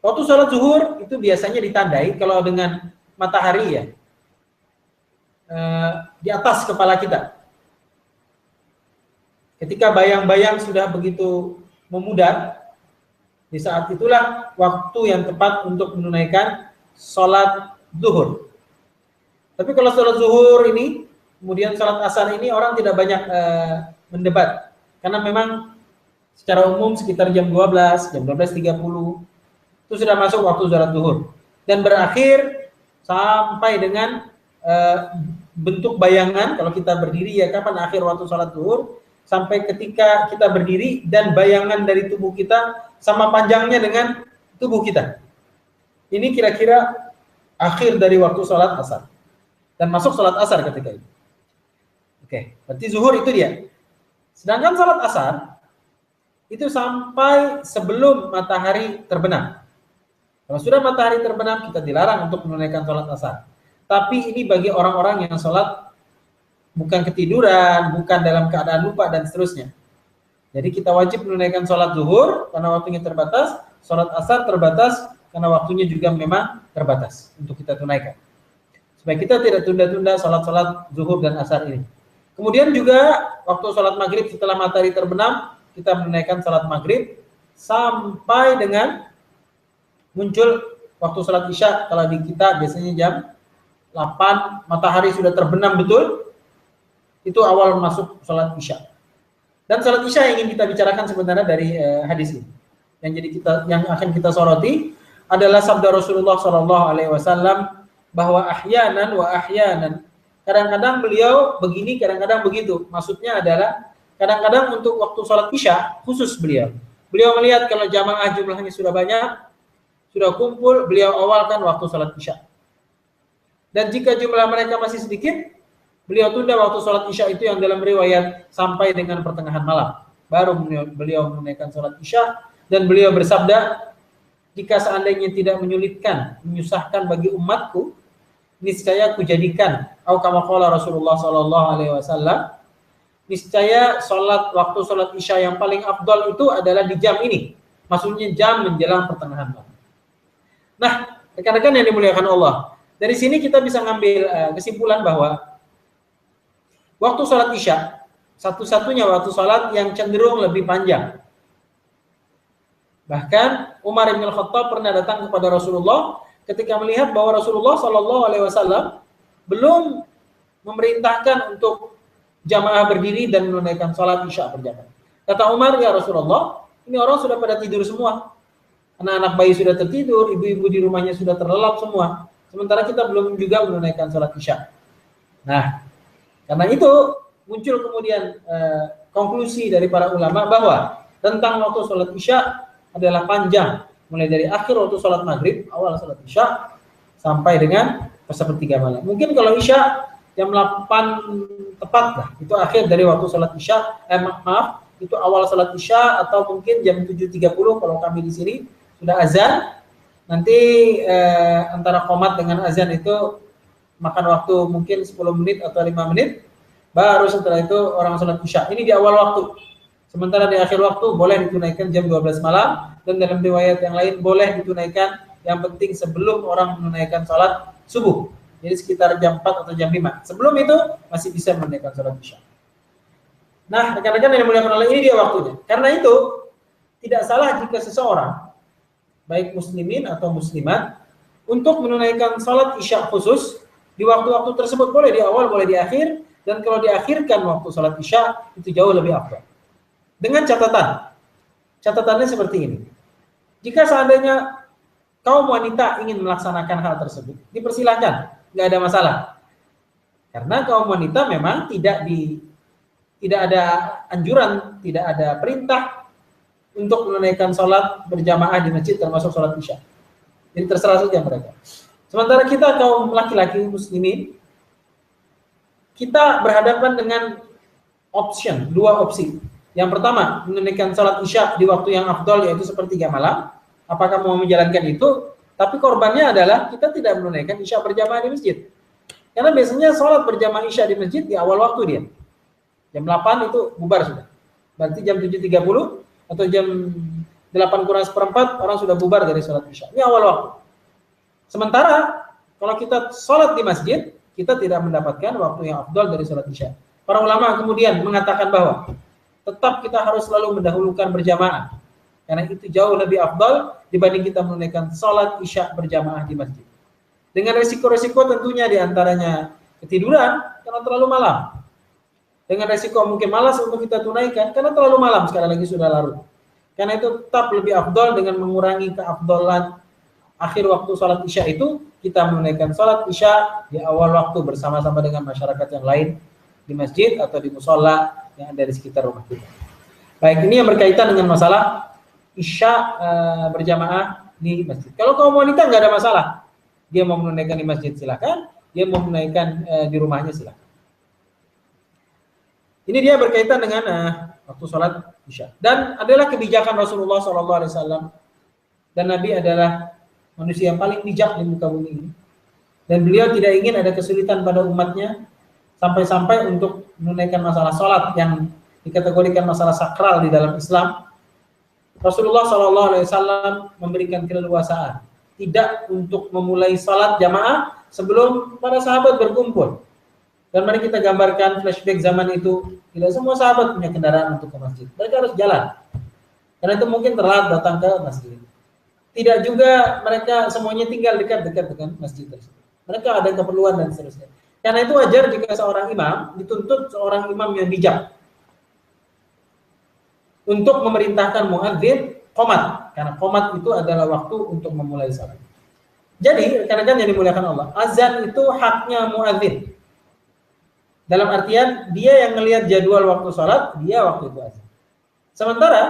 Waktu salat zuhur itu biasanya ditandai kalau dengan matahari ya di atas kepala kita. Ketika bayang-bayang sudah begitu memudar, di saat itulah waktu yang tepat untuk menunaikan sholat zuhur. Tapi kalau sholat zuhur ini, kemudian sholat asar ini orang tidak banyak mendebat. Karena memang secara umum sekitar jam 12, jam 12.30, itu sudah masuk waktu sholat zuhur. Dan berakhir sampai dengan bentuk bayangan, kalau kita berdiri ya kapan akhir waktu sholat zuhur, sampai ketika kita berdiri dan bayangan dari tubuh kita sama panjangnya dengan tubuh kita. Ini kira-kira akhir dari waktu sholat asar. Dan masuk sholat asar ketika itu. Oke, berarti zuhur itu dia. Sedangkan sholat asar, itu sampai sebelum matahari terbenam. Kalau sudah matahari terbenam, kita dilarang untuk menunaikan sholat asar. Tapi ini bagi orang-orang yang sholat bukan ketiduran, bukan dalam keadaan lupa, dan seterusnya. Jadi kita wajib menunaikan sholat zuhur karena waktunya terbatas, sholat asar terbatas karena waktunya juga memang terbatas untuk kita tunaikan. Supaya kita tidak tunda-tunda sholat-sholat zuhur dan asar ini. Kemudian juga waktu sholat maghrib setelah matahari terbenam, kita menunaikan sholat maghrib sampai dengan muncul waktu sholat isya. Kalau di kita biasanya jam 8, matahari sudah terbenam betul, itu awal masuk sholat isya. Dan sholat isya yang ingin kita bicarakan sebenarnya dari hadis ini. yang akan kita soroti adalah sabda Rasulullah Shallallahu Alaihi Wasallam bahwa ahyanan wa ahyanan, kadang-kadang beliau begini, kadang-kadang begitu. Maksudnya adalah kadang-kadang untuk waktu sholat isya khusus beliau melihat kalau jamaah jumlahnya sudah banyak, sudah kumpul, beliau awalkan waktu sholat isya. Dan jika jumlah mereka masih sedikit, beliau tunda waktu sholat isya itu yang dalam riwayat sampai dengan pertengahan malam. Baru beliau menunaikan sholat isya, dan beliau bersabda, jika seandainya tidak menyulitkan, menyusahkan bagi umatku, niscaya kujadikan, atau kama qala Rasulullah Sallallahu Alaihi Wasallam, niscaya waktu sholat isya yang paling afdal itu adalah di jam ini. Maksudnya jam menjelang pertengahan malam. Nah, rekan-rekan yang dimuliakan Allah, dari sini kita bisa ngambil kesimpulan bahwa waktu sholat isya satu-satunya waktu sholat yang cenderung lebih panjang. Bahkan Umar bin Khattab pernah datang kepada Rasulullah ketika melihat bahwa Rasulullah Shallallahu Alaihi Wasallam belum memerintahkan untuk jamaah berdiri dan menunaikan sholat isya berjamaah. Kata Umar, ya Rasulullah, ini orang sudah pada tidur semua. Anak-anak bayi sudah tertidur, ibu-ibu di rumahnya sudah terlelap semua. Sementara kita belum juga menunaikan sholat isya. Nah, karena itu muncul kemudian konklusi dari para ulama bahwa tentang waktu sholat isya adalah panjang, mulai dari akhir waktu sholat maghrib, awal sholat isya, sampai dengan sepertiga malam. Mungkin kalau isya jam 8 tepat lah, itu akhir dari waktu sholat isya, itu awal sholat isya, atau mungkin jam 7.30 kalau kami di sini sudah azan. Nanti antara qomat dengan azan itu makan waktu mungkin 10 menit atau 5 menit, baru setelah itu orang sholat isya. Ini di awal waktu. Sementara di akhir waktu boleh ditunaikan jam 12 malam, dan dalam riwayat yang lain boleh ditunaikan, yang penting sebelum orang menunaikan sholat subuh. Jadi sekitar jam 4 atau jam 5. Sebelum itu masih bisa menunaikan sholat isya. Nah, rekan-rekan yang dimuliakan Allah, ini dia waktunya. Karena itu tidak salah jika seseorang, baik muslimin atau muslimat, untuk menunaikan sholat isya khusus di waktu-waktu tersebut, boleh di awal, boleh di akhir, dan kalau diakhirkan waktu sholat isya itu jauh lebih afdal. Dengan catatannya seperti ini. Jika seandainya kaum wanita ingin melaksanakan hal tersebut, dipersilahkan, nggak ada masalah. Karena kaum wanita memang tidak ada anjuran, tidak ada perintah untuk menunaikan sholat berjamaah di masjid termasuk sholat isya. Jadi terserah saja mereka. Sementara kita kaum laki-laki muslimin, kita berhadapan dengan dua opsi. Yang pertama, menunaikan sholat isya di waktu yang afdal, yaitu sepertiga malam. Apakah mau menjalankan itu? Tapi korbannya adalah kita tidak menunaikan isya berjamaah di masjid. Karena biasanya sholat berjamaah isya di masjid di awal waktu dia. Jam 8 itu bubar sudah. Berarti jam 7.30 atau jam 8 kurang seperempat orang sudah bubar dari sholat isya. Ini awal waktu. Sementara kalau kita sholat di masjid, kita tidak mendapatkan waktu yang afdal dari sholat isya. Para ulama kemudian mengatakan bahwa tetap kita harus selalu mendahulukan berjamaah, karena itu jauh lebih afdal dibanding kita menunaikan sholat isya berjamaah di masjid. Dengan resiko-resiko tentunya diantaranya ketiduran karena terlalu malam. Dengan resiko mungkin malas untuk kita tunaikan karena terlalu malam, sekali lagi sudah larut. Karena itu tetap lebih afdal dengan mengurangi keafdalan akhir waktu sholat isya itu, kita menunaikan sholat isya di awal waktu bersama-sama dengan masyarakat yang lain di masjid atau di musola yang ada di sekitar rumah kita. Baik, ini yang berkaitan dengan masalah isya berjamaah di masjid. Kalau kaum wanita nggak ada masalah, dia mau menunaikan di masjid silakan, dia mau menunaikan di rumahnya silakan. Ini dia berkaitan dengan waktu sholat isya. Dan adalah kebijakan Rasulullah SAW, dan Nabi adalah manusia yang paling bijak di muka bumi ini. Dan beliau tidak ingin ada kesulitan pada umatnya, sampai-sampai untuk menunaikan masalah sholat yang dikategorikan masalah sakral di dalam Islam. Rasulullah SAW memberikan keleluasaan, tidak untuk memulai sholat jamaah sebelum para sahabat berkumpul. Dan mari kita gambarkan flashback zaman itu, tidak semua sahabat punya kendaraan untuk ke masjid. Mereka harus jalan. Karena itu mungkin telat datang ke masjid. Tidak juga mereka semuanya tinggal dekat-dekat dengan masjid tersebut. Mereka ada keperluan dan seterusnya. Karena itu wajar jika seorang imam dituntut seorang imam yang bijak untuk memerintahkan muadzin qomat, karena qomat itu adalah waktu untuk memulai salat. Jadi rekan-rekan yang dimuliakan Allah, azan itu haknya muadzin. Dalam artian dia yang melihat jadwal waktu salat, dia waktu itu azan. Sementara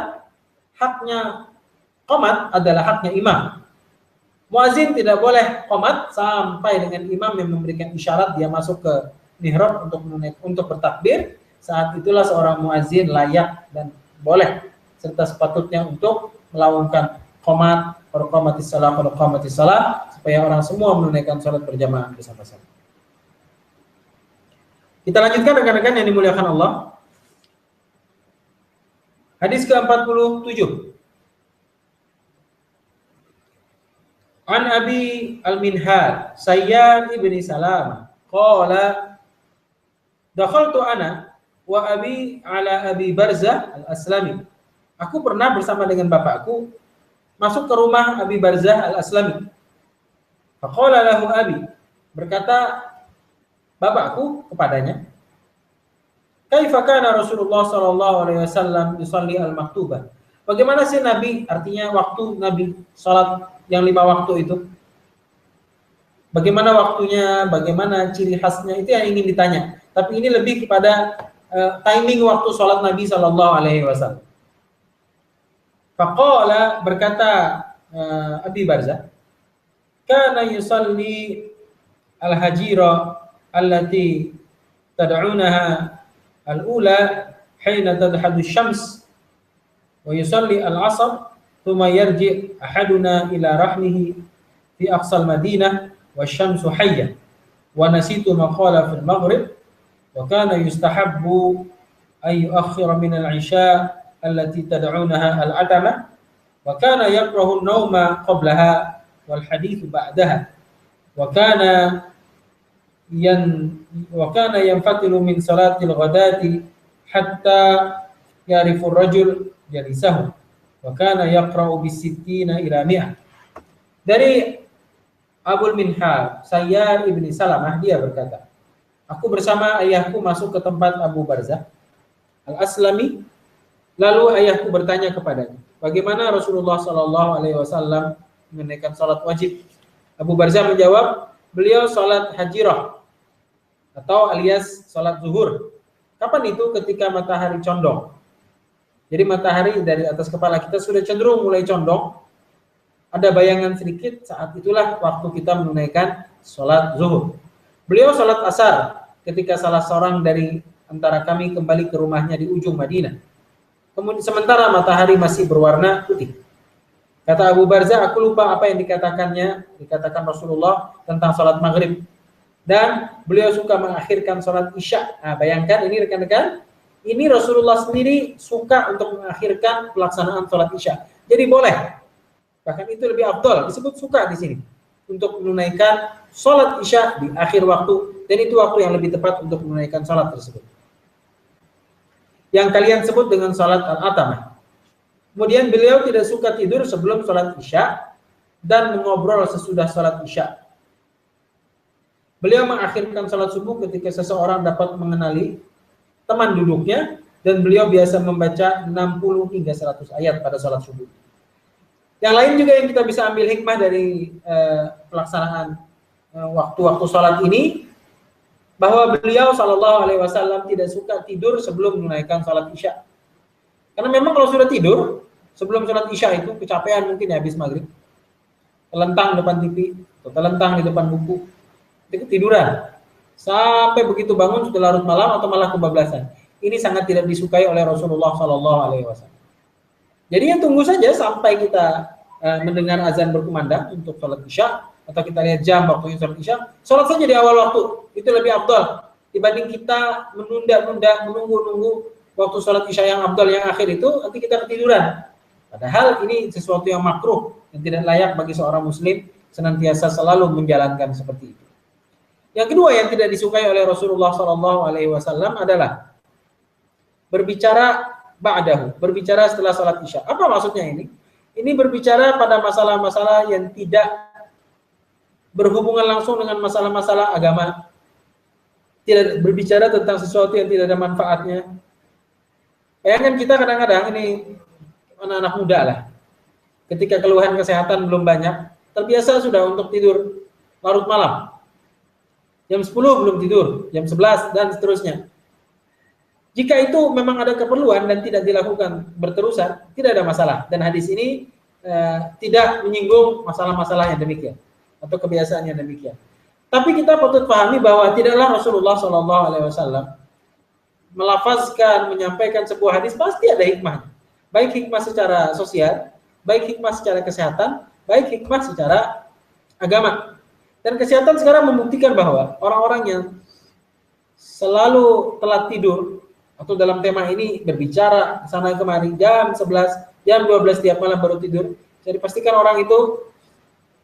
haknya qomat adalah haknya imam. Muadzin tidak boleh qomat sampai dengan imam yang memberikan isyarat dia masuk ke mihrab untuk bertakbir. Saat itulah seorang muadzin layak dan boleh serta sepatutnya untuk melakukan qomat, qamatis salat, supaya orang semua menunaikan salat berjamaah bersama-sama. Kita lanjutkan rekan-rekan yang dimuliakan Allah. Hadis ke-47. An Abi Al-Minhal Sayyar ibni Salam qala dakhaltu ana wa abi ala Abi Barzah Al-Aslami. Aku pernah bersama dengan bapakku masuk ke rumah Abi Barzah Al-Aslami. Faqala lahu abi, berkata bapakku kepadanya, kaifa kana Rasulullah sallallahu alaihi wasallam yusalli al-maktubah? Bagaimana sih Nabi, artinya waktu Nabi salat yang 5 waktu itu? Bagaimana waktunya, bagaimana ciri khasnya, itu yang ingin ditanya. Tapi ini lebih kepada timing waktu salat Nabi sallallahu alaihi wasallam. Faqala, berkata Abi Barzah, kana yusalli al-hajira allati tad'unaha al-ula hina tadhhadu asy-syams wa yusalli al-'asr thumma yarji' ahaduna ila rahlihi fi aqsal madinah wasy-syamsu hayyah wa nasitu ma qala fil maghrib wa kana yustahabbu ay yu'akhkhira min al-'isha allati tad'unaha al-'atama wa kana yakrahu an-nawma qablaha wal hadithu ba'daha wa kana yanfatilu min salatil ghadati hatta ya'rifu ar-rajul jalisahu wa kana yaqra'u bis-sittina ila mi'ah. Dari Abul Minhal Sayyar ibni Salamah, dia berkata, aku bersama ayahku masuk ke tempat Abu Barzah Al-Aslami, lalu ayahku bertanya kepadanya, bagaimana Rasulullah sallallahu alaihi wasallam menunaikan salat wajib? Abu Barzah menjawab, beliau salat hajirah atau alias salat zuhur. Kapan itu? Ketika matahari condong. Jadi matahari dari atas kepala kita sudah cenderung mulai condong. Ada bayangan sedikit, saat itulah waktu kita menunaikan salat zuhur. Beliau salat asar ketika salah seorang dari antara kami kembali ke rumahnya di ujung Madinah. Kemudian sementara matahari masih berwarna putih. Kata Abu Barzah, aku lupa apa yang dikatakan Rasulullah tentang salat maghrib. Dan beliau suka mengakhirkan salat isya. Nah, bayangkan ini rekan-rekan, ini Rasulullah sendiri suka untuk mengakhirkan pelaksanaan salat isya. Jadi boleh, bahkan itu lebih afdal, disebut suka di sini, untuk menunaikan salat isya di akhir waktu, dan itu waktu yang lebih tepat untuk menunaikan salat tersebut. Yang kalian sebut dengan salat al-atamah. Kemudian beliau tidak suka tidur sebelum salat isya dan mengobrol sesudah salat isya. Beliau mengakhirkan salat subuh ketika seseorang dapat mengenali teman duduknya, dan beliau biasa membaca 60 hingga 100 ayat pada salat subuh. Yang lain juga yang kita bisa ambil hikmah dari pelaksanaan waktu-waktu salat ini, bahwa beliau sallallahu alaihi wasallam tidak suka tidur sebelum menunaikan salat isya. Karena memang kalau sudah tidur sebelum salat isya itu kecapean mungkin ya, habis maghrib, telentang depan TV atau telentang di depan buku, itu tiduran sampai begitu bangun sudah larut malam atau malah kebablasan. Ini sangat tidak disukai oleh Rasulullah sallallahu alaihi wasallam. Jadi ya tunggu saja sampai kita mendengar azan berkumandang untuk salat isya, atau kita lihat jam waktunya salat isya, salat saja di awal waktu, itu lebih afdal dibanding kita menunda-nunda, menunggu waktu salat isya yang afdal yang akhir itu, nanti kita ketiduran. Padahal ini sesuatu yang makruh yang tidak layak bagi seorang muslim senantiasa selalu menjalankan seperti itu. Yang kedua yang tidak disukai oleh Rasulullah SAW adalah berbicara ba'dahu, berbicara setelah salat isya. Apa maksudnya ini? Ini berbicara pada masalah-masalah yang tidak berhubungan langsung dengan masalah-masalah agama. Tidak berbicara tentang sesuatu yang tidak ada manfaatnya. Bayangkan kita kadang-kadang ini anak-anak muda lah, ketika keluhan kesehatan belum banyak, terbiasa sudah untuk tidur larut malam. Jam 10 belum tidur, jam 11 dan seterusnya. Jika itu memang ada keperluan dan tidak dilakukan berterusan, tidak ada masalah. Dan hadis ini tidak menyinggung masalah-masalah yang demikian atau kebiasaan yang demikian. Tapi kita patut pahami bahwa tidaklah Rasulullah SAW melafazkan, menyampaikan sebuah hadis pasti ada hikmah. Baik hikmah secara sosial, baik hikmah secara kesehatan, baik hikmah secara agama. Dan kesehatan sekarang membuktikan bahwa orang-orang yang selalu telat tidur, atau dalam tema ini berbicara sana kemari jam 11, jam 12 tiap malam baru tidur, saya dipastikan orang itu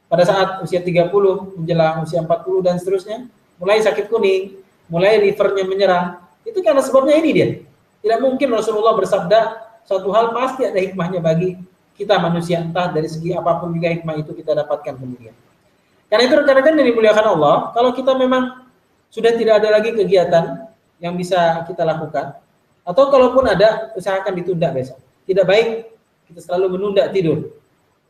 pada saat usia 30, menjelang usia 40 dan seterusnya, mulai sakit kuning, mulai livernya menyerang. Itu karena sebabnya ini dia. Tidak mungkin Rasulullah bersabda satu hal pasti ada hikmahnya bagi kita manusia, entah dari segi apapun juga hikmah itu kita dapatkan kemudian. Karena itu rekan-rekan yang dimuliakan Allah, kalau kita memang sudah tidak ada lagi kegiatan yang bisa kita lakukan, atau kalaupun ada, usahakan ditunda besok. Tidak baik kita selalu menunda tidur.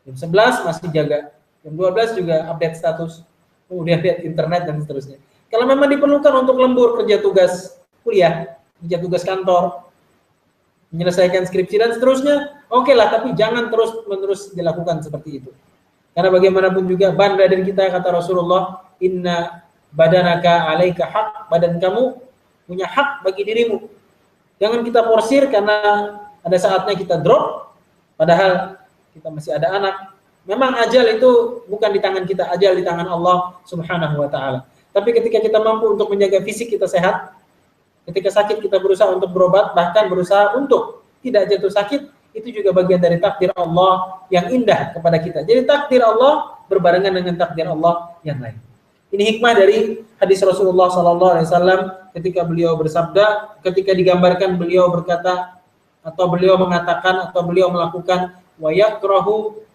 Jam 11 masih jaga, jam 12 juga update status, kemudian lihat internet dan seterusnya. Kalau memang diperlukan untuk lembur kerja tugas kuliah, kerja tugas kantor, menyelesaikan skripsi dan seterusnya, oke lah, tapi jangan terus-menerus dilakukan seperti itu. Karena bagaimanapun juga badan kita, kata Rasulullah, inna badanaka alaika hak, badan kamu punya hak bagi dirimu. Jangan kita porsir karena ada saatnya kita drop, padahal kita masih ada anak. Memang ajal itu bukan di tangan kita, ajal di tangan Allah Subhanahu wa Ta'ala. Tapi ketika kita mampu untuk menjaga fisik kita sehat, ketika sakit kita berusaha untuk berobat, bahkan berusaha untuk tidak jatuh sakit, itu juga bagian dari takdir Allah yang indah kepada kita. Jadi takdir Allah berbarengan dengan takdir Allah yang lain. Ini hikmah dari hadis Rasulullah SAW ketika beliau bersabda, ketika digambarkan beliau berkata, atau beliau mengatakan, atau beliau melakukan wa yakrahu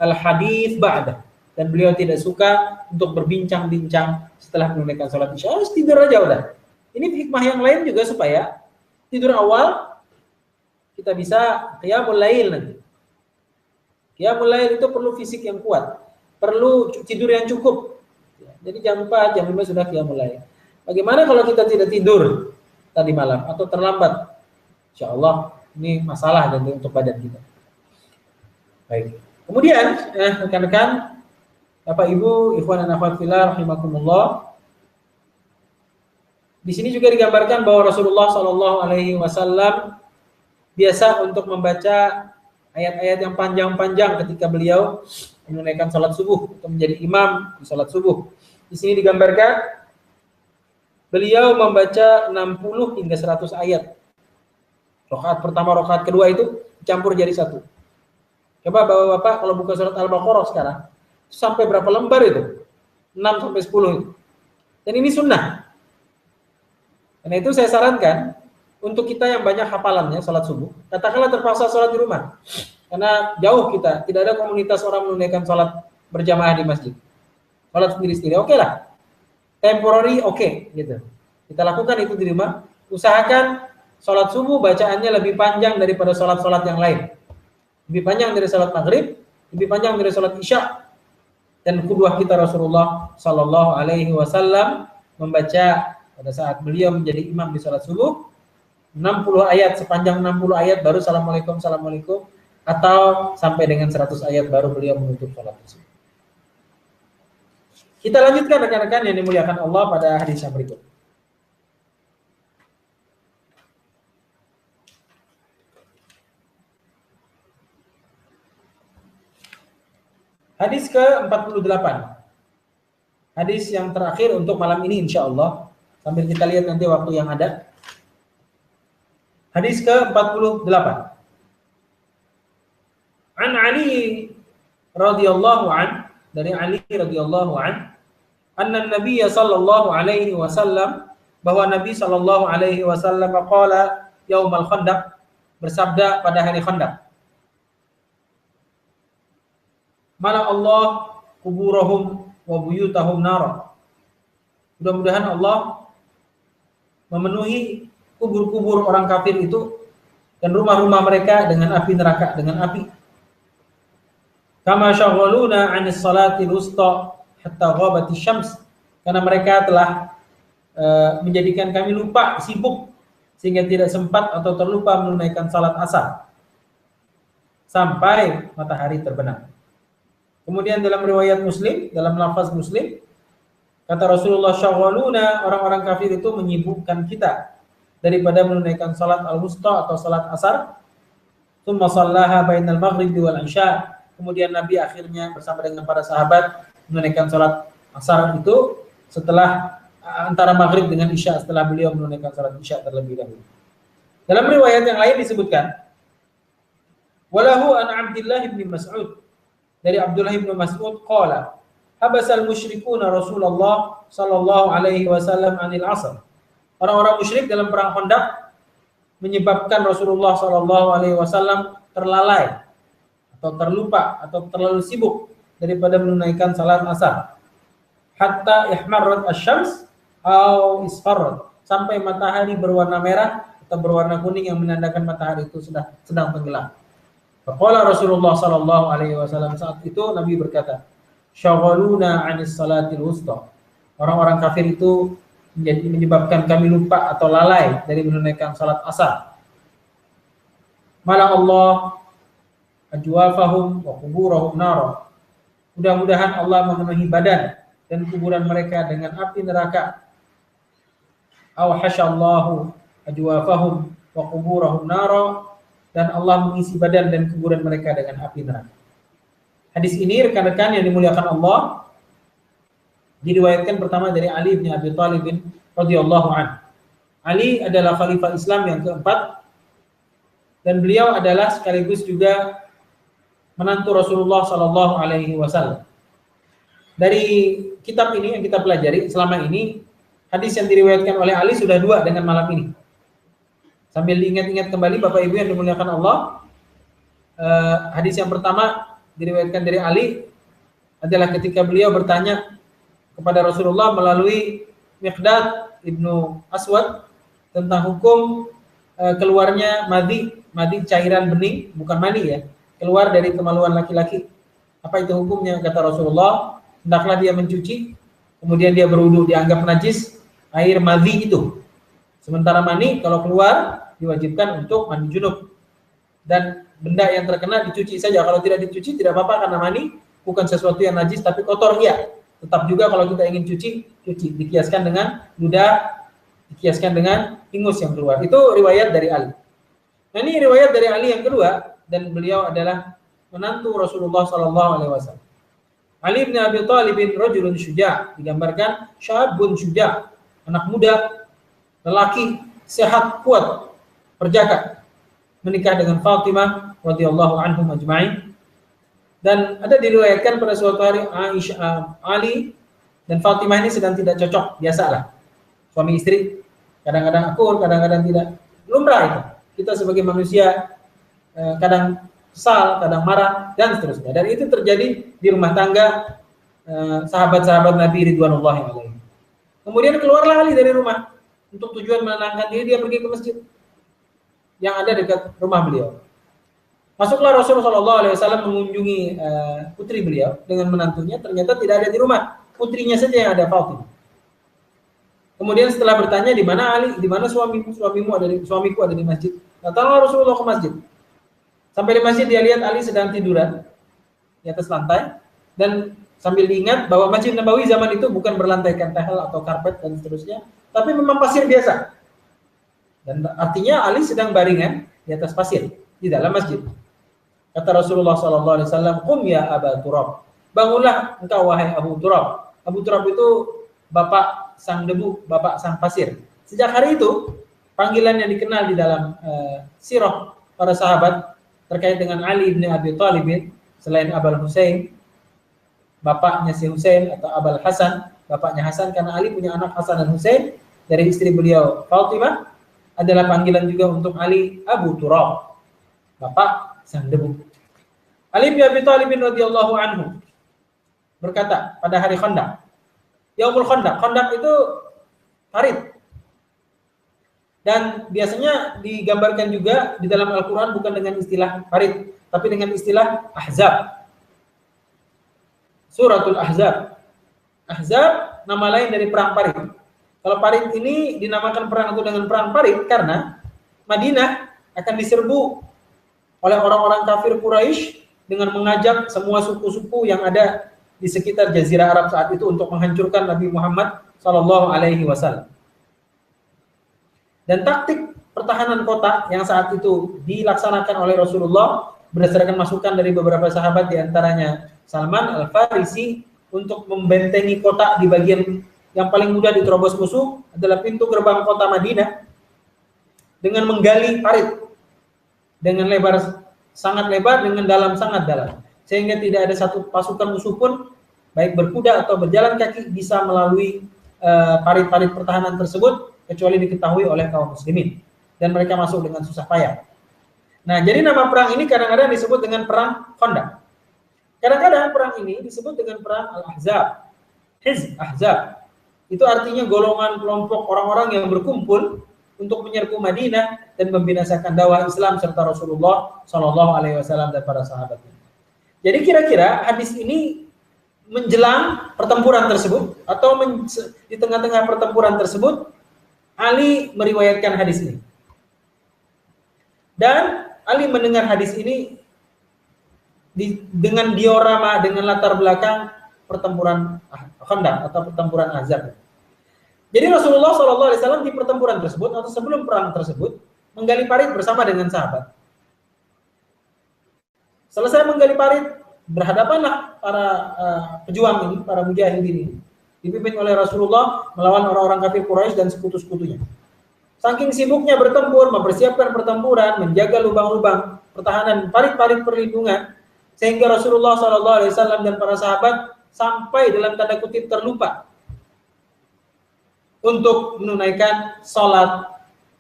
al-hadits ba'da, dan beliau tidak suka untuk berbincang-bincang setelah menunaikan sholat isya. Harus tidur aja udah. Ini hikmah yang lain juga supaya tidur awal kita bisa qiyamul lail nanti. Qiyamul lail itu perlu fisik yang kuat, perlu tidur yang cukup. Jadi jam 4, jam 5 sudah qiyamul lail. Bagaimana kalau kita tidak tidur tadi malam atau terlambat? Insya Allah ini masalah dan untuk badan kita. Baik. Kemudian rekan-rekan, Bapak Ibu, ikhwan dan akhwat fillah rahimakumullah. Di sini juga digambarkan bahwa Rasulullah SAW biasa untuk membaca ayat-ayat yang panjang-panjang ketika beliau menunaikan salat subuh atau menjadi imam di salat subuh. Di sini digambarkan beliau membaca 60 hingga 100 ayat. Rakaat pertama, rakaat kedua itu dicampur jadi satu. Coba Bapak-bapak kalau buka surat Al-Baqarah sekarang, sampai berapa lembar itu? 6 sampai 10 itu. Dan ini sunnah. Karena itu saya sarankan untuk kita yang banyak hafalannya salat subuh, katakanlah terpaksa salat di rumah. Karena jauh kita, tidak ada komunitas orang menunaikan salat berjamaah di masjid. Salat sendiri-sendiri, oke lah. Temporary, oke, gitu. Kita lakukan itu di rumah. Usahakan salat subuh bacaannya lebih panjang daripada salat-salat yang lain. Lebih panjang dari salat maghrib, lebih panjang dari salat isya. Dan qudwah kita Rasulullah Sallallahu Alaihi Wasallam membaca pada saat beliau menjadi imam di salat subuh 60 ayat, sepanjang 60 ayat baru assalamualaikum, assalamualaikum, atau sampai dengan 100 ayat baru beliau menutup salat tersebut. Kita lanjutkan rekan-rekan yang dimuliakan Allah pada hadis yang berikut. Hadis ke-48. Hadis yang terakhir untuk malam ini insya Allah. Sambil kita lihat nanti waktu yang ada. Hadis ke-48. An Ali radhiyallahu an, dari Ali radhiyallahu an, anna Nabi sallallahu alaihi wasallam, bahwa Nabi sallallahu alaihi wasallam qala yaumal Khandaq, bersabda pada hari Khandaq. Mana Allah kuburahum wa buyutahum nara. Mudah-mudahan Allah memenuhi kubur-kubur orang kafir itu dan rumah-rumah mereka dengan api neraka, dengan api. Kama syaghaluna 'anis salatil wusta hatta ghabatis syams. Karena mereka telah menjadikan kami lupa, sibuk sehingga tidak sempat atau terlupa menunaikan salat asar sampai matahari terbenam. Kemudian dalam riwayat Muslim, dalam lafaz Muslim, kata Rasulullah, syaghaluna, orang-orang kafir itu menyibukkan kita daripada menunaikan salat al-wusta atau salat asar. Tsumma shallaha bainal maghrib wal isya. Kemudian Nabi akhirnya bersama dengan para sahabat menunaikan salat asar itu setelah antara maghrib dengan isya, setelah beliau menunaikan salat isya terlebih dahulu. Dalam riwayat yang lain disebutkan, walahu an Abdullah bin Mas'ud, dari Abdullah bin Mas'ud qala habasal musyrikuna Rasulullah sallallahu alaihi wasallam anil asr. Orang-orang musyrik dalam perang Khandaq menyebabkan Rasulullah sallallahu alaihi wasallam terlalai atau terlupa atau terlalu sibuk daripada menunaikan salat asar. Hatta ihmarrat asy-syams au isfarrat, sampai matahari berwarna merah atau berwarna kuning yang menandakan matahari itu sedang tenggelam. Faqala Rasulullah sallallahu alaihi wasallam, saat itu Nabi berkata, syaghaluna 'anis salatil wusta. Orang-orang kafir itu menyebabkan kami lupa atau lalai dari menunaikan salat asar. Mala Allah ajwafahum wa quburahum nar. Mudah-mudahan Allah memenuhi badan dan kuburan mereka dengan api neraka. Aw hasyallahu ajwafahum wa quburahum nar, dan Allah mengisi badan dan kuburan mereka dengan api neraka. Hadis ini rekan-rekan yang dimuliakan Allah diriwayatkan pertama dari Ali bin Abi Thalib radhiyallahu anhu. Ali adalah khalifah Islam yang keempat dan beliau adalah sekaligus juga menantu Rasulullah sallallahu alaihi wasallam. Dari kitab ini yang kita pelajari selama ini, hadis yang diriwayatkan oleh Ali sudah 2 dengan malam ini. Sambil diingat-ingat kembali Bapak Ibu yang dimuliakan Allah, hadis yang pertama diriwayatkan dari Ali adalah ketika beliau bertanya kepada Rasulullah melalui Miqdad ibnu Aswad tentang hukum keluarnya madi cairan bening, bukan mani ya, keluar dari kemaluan laki-laki. Apa itu hukumnya? Kata Rasulullah, hendaklah dia mencuci, kemudian dia berwudu, dianggap najis air madi itu. Sementara mani kalau keluar diwajibkan untuk mandi junub. Dan benda yang terkena dicuci saja. Kalau tidak dicuci tidak apa-apa karena mani bukan sesuatu yang najis tapi kotor ya. Tetap juga kalau kita ingin cuci, dikiaskan dengan ludah, dikiaskan dengan ingus yang keluar. Itu riwayat dari Ali. Nah, ini riwayat dari Ali yang kedua, dan beliau adalah menantu Rasulullah sallallahu alaihi wasallam. Ali bin Abi Thalib bin rajulun syuja', digambarkan syabun syuja', anak muda, lelaki, sehat, kuat, perjaka, menikah dengan Fatimah radhiyallahu anhum ajma'in. Dan ada diriwayatkan pada suatu hari Ali dan Fatimah ini sedang tidak cocok, biasalah. Suami istri kadang-kadang akur, kadang-kadang tidak. Lumrah itu. Kita sebagai manusia kadang kesal, kadang marah dan seterusnya. Dan itu terjadi di rumah tangga sahabat-sahabat Nabi ridwanullahi alaihi. Kemudian keluarlah Ali dari rumah untuk tujuan menenangkan diri, dia pergi ke masjid yang ada dekat rumah beliau. Masuklah Rasulullah SAW mengunjungi putri beliau dengan menantunya, ternyata tidak ada di rumah, putrinya saja yang ada, Fatimah. Kemudian setelah bertanya di mana Ali, di mana suamiku ada di masjid. Datanglah Rasulullah ke masjid. Sampai di masjid dia lihat Ali sedang tiduran di atas lantai, dan sambil diingat bahwa Masjid Nabawi zaman itu bukan berlantaikan tahel atau karpet dan seterusnya, tapi memang pasir biasa. Dan artinya Ali sedang baringan di atas pasir di dalam masjid. Kata Rasulullah SAW, "Qum ya Aba Turab." Bangunlah engkau wahai Abu Turab. Abu Turab itu bapak sang debu, bapak sang pasir. Sejak hari itu, panggilan yang dikenal di dalam sirah para sahabat terkait dengan Ali bin Abi Thalib, selain Abul Husain, bapaknya si Husain, atau Abul Hasan, bapaknya Hasan, karena Ali punya anak Hasan dan Husain dari istri beliau Fatimah, adalah panggilan juga untuk Ali Abu Turab, bapak sang debu. Ali bin Abi Thalib radhiyallahu anhu berkata pada hari Khandaq, Yaumul Khandaq. Khandaq itu farid. Dan biasanya digambarkan juga di dalam Al-Qur'an bukan dengan istilah farid, tapi dengan istilah ahzab. Suratul Ahzab. Ahzab nama lain dari perang Parit. Kalau Parit ini dinamakan perang itu dengan perang Parit karena Madinah akan diserbu oleh orang-orang kafir Quraisy dengan mengajak semua suku-suku yang ada di sekitar Jazirah Arab saat itu untuk menghancurkan Nabi Muhammad SAW. Dan taktik pertahanan kota yang saat itu dilaksanakan oleh Rasulullah berdasarkan masukan dari beberapa sahabat, diantaranya Salman Al-Farisi, untuk membentengi kota di bagian yang paling mudah diterobos musuh adalah pintu gerbang kota Madinah dengan menggali parit dengan lebar sangat lebar, dengan dalam sangat dalam, sehingga tidak ada satu pasukan musuh pun baik berkuda atau berjalan kaki bisa melalui parit-parit pertahanan tersebut kecuali diketahui oleh kaum muslimin, dan mereka masuk dengan susah payah. Nah, jadi nama perang ini kadang-kadang disebut dengan perang Khandaq. Kadang-kadang perang ini disebut dengan perang Al-Ahzab. Hizb Ahzab itu artinya golongan kelompok orang-orang yang berkumpul untuk menyerbu Madinah dan membinasakan dakwah Islam serta Rasulullah SAW dan para sahabatnya. Jadi kira-kira hadis ini menjelang pertempuran tersebut atau di tengah-tengah pertempuran tersebut, Ali meriwayatkan hadis ini. Dan Ali mendengar hadis ini dengan diorama, dengan latar belakang pertempuran Khandaq atau pertempuran Ahzab. Jadi Rasulullah SAW di pertempuran tersebut atau sebelum perang tersebut menggali parit bersama dengan sahabat. Selesai menggali parit, berhadapanlah para pejuang ini, para mujahidin ini, dipimpin oleh Rasulullah melawan orang-orang kafir Quraisy dan sekutu-sekutunya. Saking sibuknya bertempur, mempersiapkan pertempuran, menjaga lubang-lubang pertahanan, parit-parit perlindungan, sehingga Rasulullah SAW dan para sahabat sampai dalam tanda kutip terlupa untuk menunaikan sholat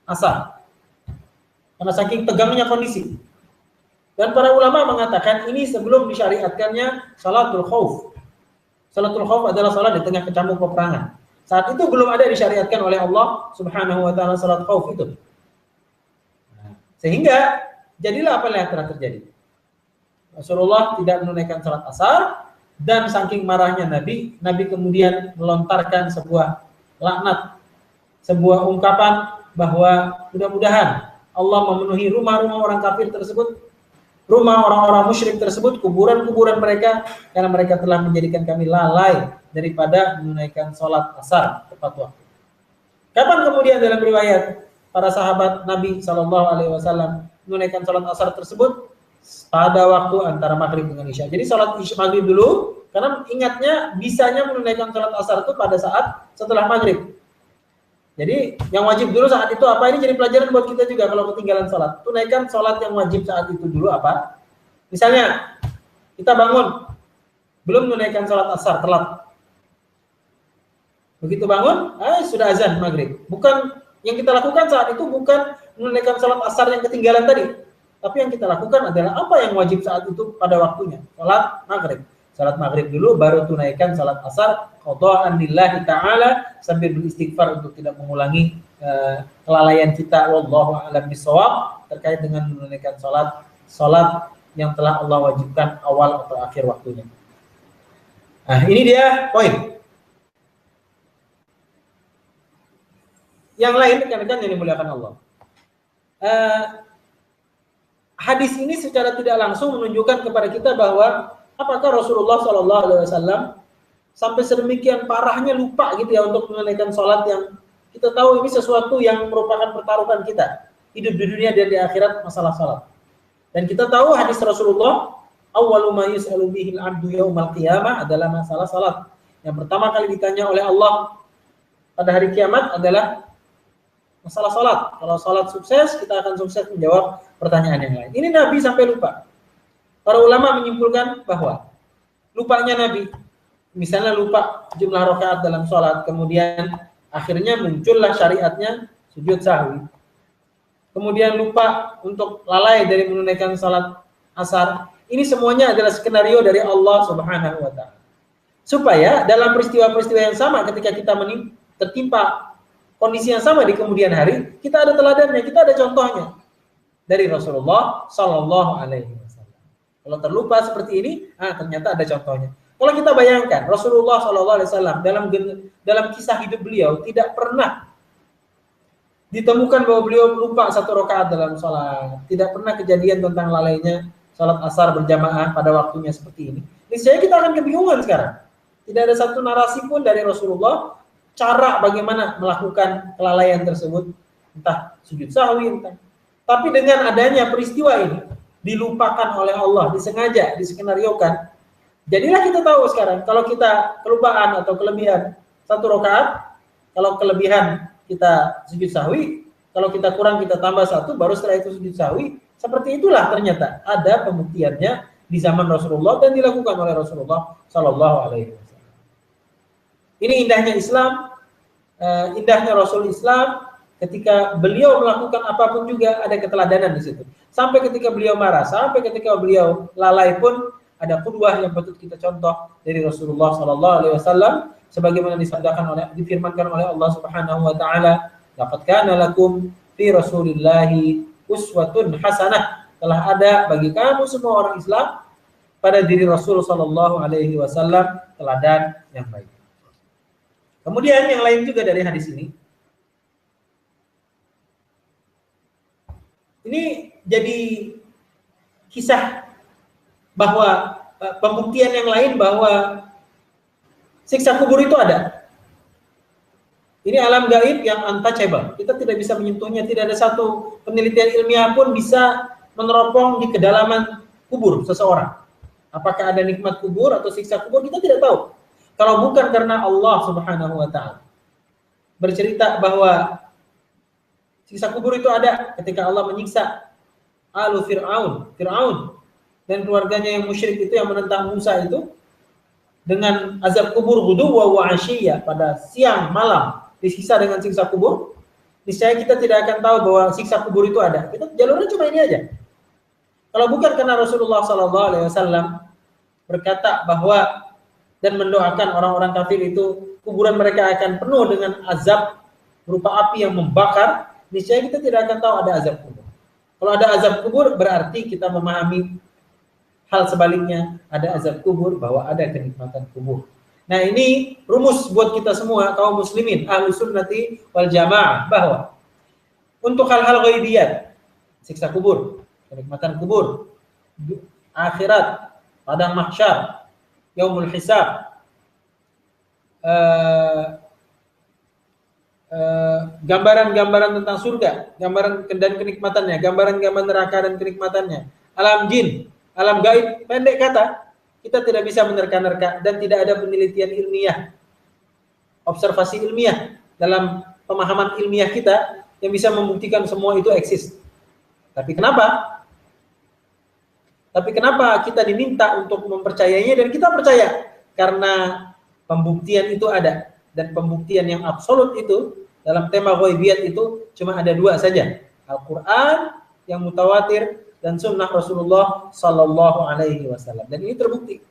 asar karena saking tegangnya kondisi. Dan para ulama mengatakan ini sebelum disyariatkannya salatul khauf. Salatul khauf adalah salat di tengah kecamuk peperangan. Saat itu belum ada disyariatkan oleh Allah Subhanahu wa taala salat khauf itu. Sehingga jadilah apa yang telah terjadi. Rasulullah tidak menunaikan salat asar, dan saking marahnya Nabi kemudian melontarkan sebuah laknat, sebuah ungkapan bahwa mudah-mudahan Allah memenuhi rumah-rumah orang kafir tersebut, rumah orang-orang musyrik tersebut, kuburan-kuburan mereka, karena mereka telah menjadikan kami lalai daripada menunaikan sholat asar tepat waktu. Kapan kemudian dalam riwayat para sahabat Nabi SAW menunaikan sholat asar tersebut? Pada waktu antara maghrib dengan isya. Jadi sholat maghrib dulu, karena ingatnya bisanya menunaikan sholat asar itu pada saat setelah maghrib. Jadi yang wajib dulu saat itu apa? Ini jadi pelajaran buat kita juga kalau ketinggalan sholat. Tunaikan sholat yang wajib saat itu dulu apa? Misalnya kita bangun belum menunaikan sholat asar, telat. Begitu bangun, sudah azan maghrib. Bukan yang kita lakukan saat itu bukan menunaikan sholat asar yang ketinggalan tadi, tapi yang kita lakukan adalah apa yang wajib saat itu pada waktunya, sholat maghrib. Salat maghrib dulu, baru tunaikan salat asar qada'an lillahi ta'ala sambil beristighfar untuk tidak mengulangi kelalaian kita. Wallahu a'lam bishawab terkait dengan menunaikan salat yang telah Allah wajibkan awal atau akhir waktunya. Nah, ini dia poin. Yang lain rekan-rekan yang dimuliakan Allah. Hadis ini secara tidak langsung menunjukkan kepada kita bahwa apakah Rasulullah SAW sampai sedemikian parahnya lupa gitu ya untuk menunaikan sholat yang kita tahu ini sesuatu yang merupakan pertaruhan kita hidup di dunia dan di akhirat, masalah sholat. Dan kita tahu hadis Rasulullah, awwalu ma yus'alu bihil abdu yaumal qiyamah adalah masalah sholat. Yang pertama kali ditanya oleh Allah pada hari kiamat adalah masalah sholat. Kalau sholat sukses, kita akan sukses menjawab pertanyaan yang lain. Ini Nabi sampai lupa. Para ulama menyimpulkan bahwa lupanya Nabi, misalnya lupa jumlah rakaat dalam sholat, kemudian akhirnya muncullah syariatnya sujud sahwi. Kemudian lupa untuk lalai dari menunaikan sholat asar. Ini semuanya adalah skenario dari Allah Subhanahu wa ta'ala. Supaya dalam peristiwa-peristiwa yang sama ketika kita tertimpa kondisi yang sama di kemudian hari, kita ada teladannya, kita ada contohnya dari Rasulullah Sallallahu Alaihi Wasallam. Kalau terlupa seperti ini, ternyata ada contohnya. Kalau kita bayangkan Rasulullah SAW dalam kisah hidup beliau tidak pernah ditemukan bahwa beliau lupa satu rakaat dalam sholat. Tidak pernah kejadian tentang lalainya sholat asar berjamaah pada waktunya seperti ini. Niscaya kita akan kebingungan sekarang. Tidak ada satu narasi pun dari Rasulullah cara bagaimana melakukan kelalaian tersebut, entah sujud sahwi, entah. Tapi dengan adanya peristiwa ini dilupakan oleh Allah, disengaja, diskenariokan. Jadilah kita tahu sekarang kalau kita kelupaan atau kelebihan satu rakaat, kalau kelebihan kita sujud sahwi, kalau kita kurang kita tambah satu, baru setelah itu sujud sahwi. Seperti itulah ternyata ada pembuktiannya di zaman Rasulullah dan dilakukan oleh Rasulullah Sallallahu Alaihi Wasallam. Ini indahnya Islam, indahnya Rasul Islam. Ketika beliau melakukan apapun juga ada keteladanan di situ. Sampai ketika beliau marah, sampai ketika beliau lalai pun ada qudwah yang patut kita contoh dari Rasulullah Sallallahu Alaihi Wasallam, sebagaimana difirmankan oleh Allah Subhanahu Wa Taala, laqad kana lakum fi Rasulillahi uswatun hasanah. Telah ada bagi kamu semua orang Islam pada diri Rasul Sallallahu Alaihi Wasallam teladan yang baik. Kemudian yang lain juga dari hadis ini. Ini jadi kisah bahwa pembuktian yang lain bahwa siksa kubur itu ada. Ini alam gaib yang untouchable. Kita tidak bisa menyentuhnya. Tidak ada satu penelitian ilmiah pun bisa meneropong di kedalaman kubur seseorang. Apakah ada nikmat kubur atau siksa kubur, kita tidak tahu. Kalau bukan karena Allah Subhanahu Wa Taala bercerita bahwa siksa kubur itu ada ketika Allah menyiksa alu Fir'aun dan keluarganya yang musyrik itu yang menentang Musa itu dengan azab kubur ghuduwwa wa 'ashiyya, pada siang malam disiksa dengan siksa kubur. Niscaya kita tidak akan tahu bahwa siksa kubur itu ada. Kita jalurnya cuma ini aja. Kalau bukan karena Rasulullah Sallallahu Alaihi Wasallam berkata bahwa dan mendoakan orang-orang kafir itu kuburan mereka akan penuh dengan azab berupa api yang membakar, niscaya kita tidak akan tahu ada azab kubur. Kalau ada azab kubur berarti kita memahami hal sebaliknya, ada azab kubur bahwa ada kenikmatan kubur. Nah, ini rumus buat kita semua kaum muslimin ahlu sunnati wal jamaah, bahwa untuk hal-hal ghaibiyat, siksa kubur, kenikmatan kubur, akhirat, padang mahsyar, yaumul hisab, gambaran-gambaran tentang surga, gambaran dan kenikmatannya, gambaran-gambaran neraka dan kenikmatannya, alam jin, alam gaib, pendek kata, kita tidak bisa menerka-nerka dan tidak ada penelitian ilmiah, observasi ilmiah dalam pemahaman ilmiah kita yang bisa membuktikan semua itu eksis. Tapi kenapa kita diminta untuk mempercayainya dan kita percaya? Karena pembuktian itu ada, dan pembuktian yang absolut itu dalam tema ghaibiyat itu cuma ada dua saja, Al-Quran yang mutawatir dan sunnah Rasulullah Sallallahu Alaihi Wasallam. Dan ini terbukti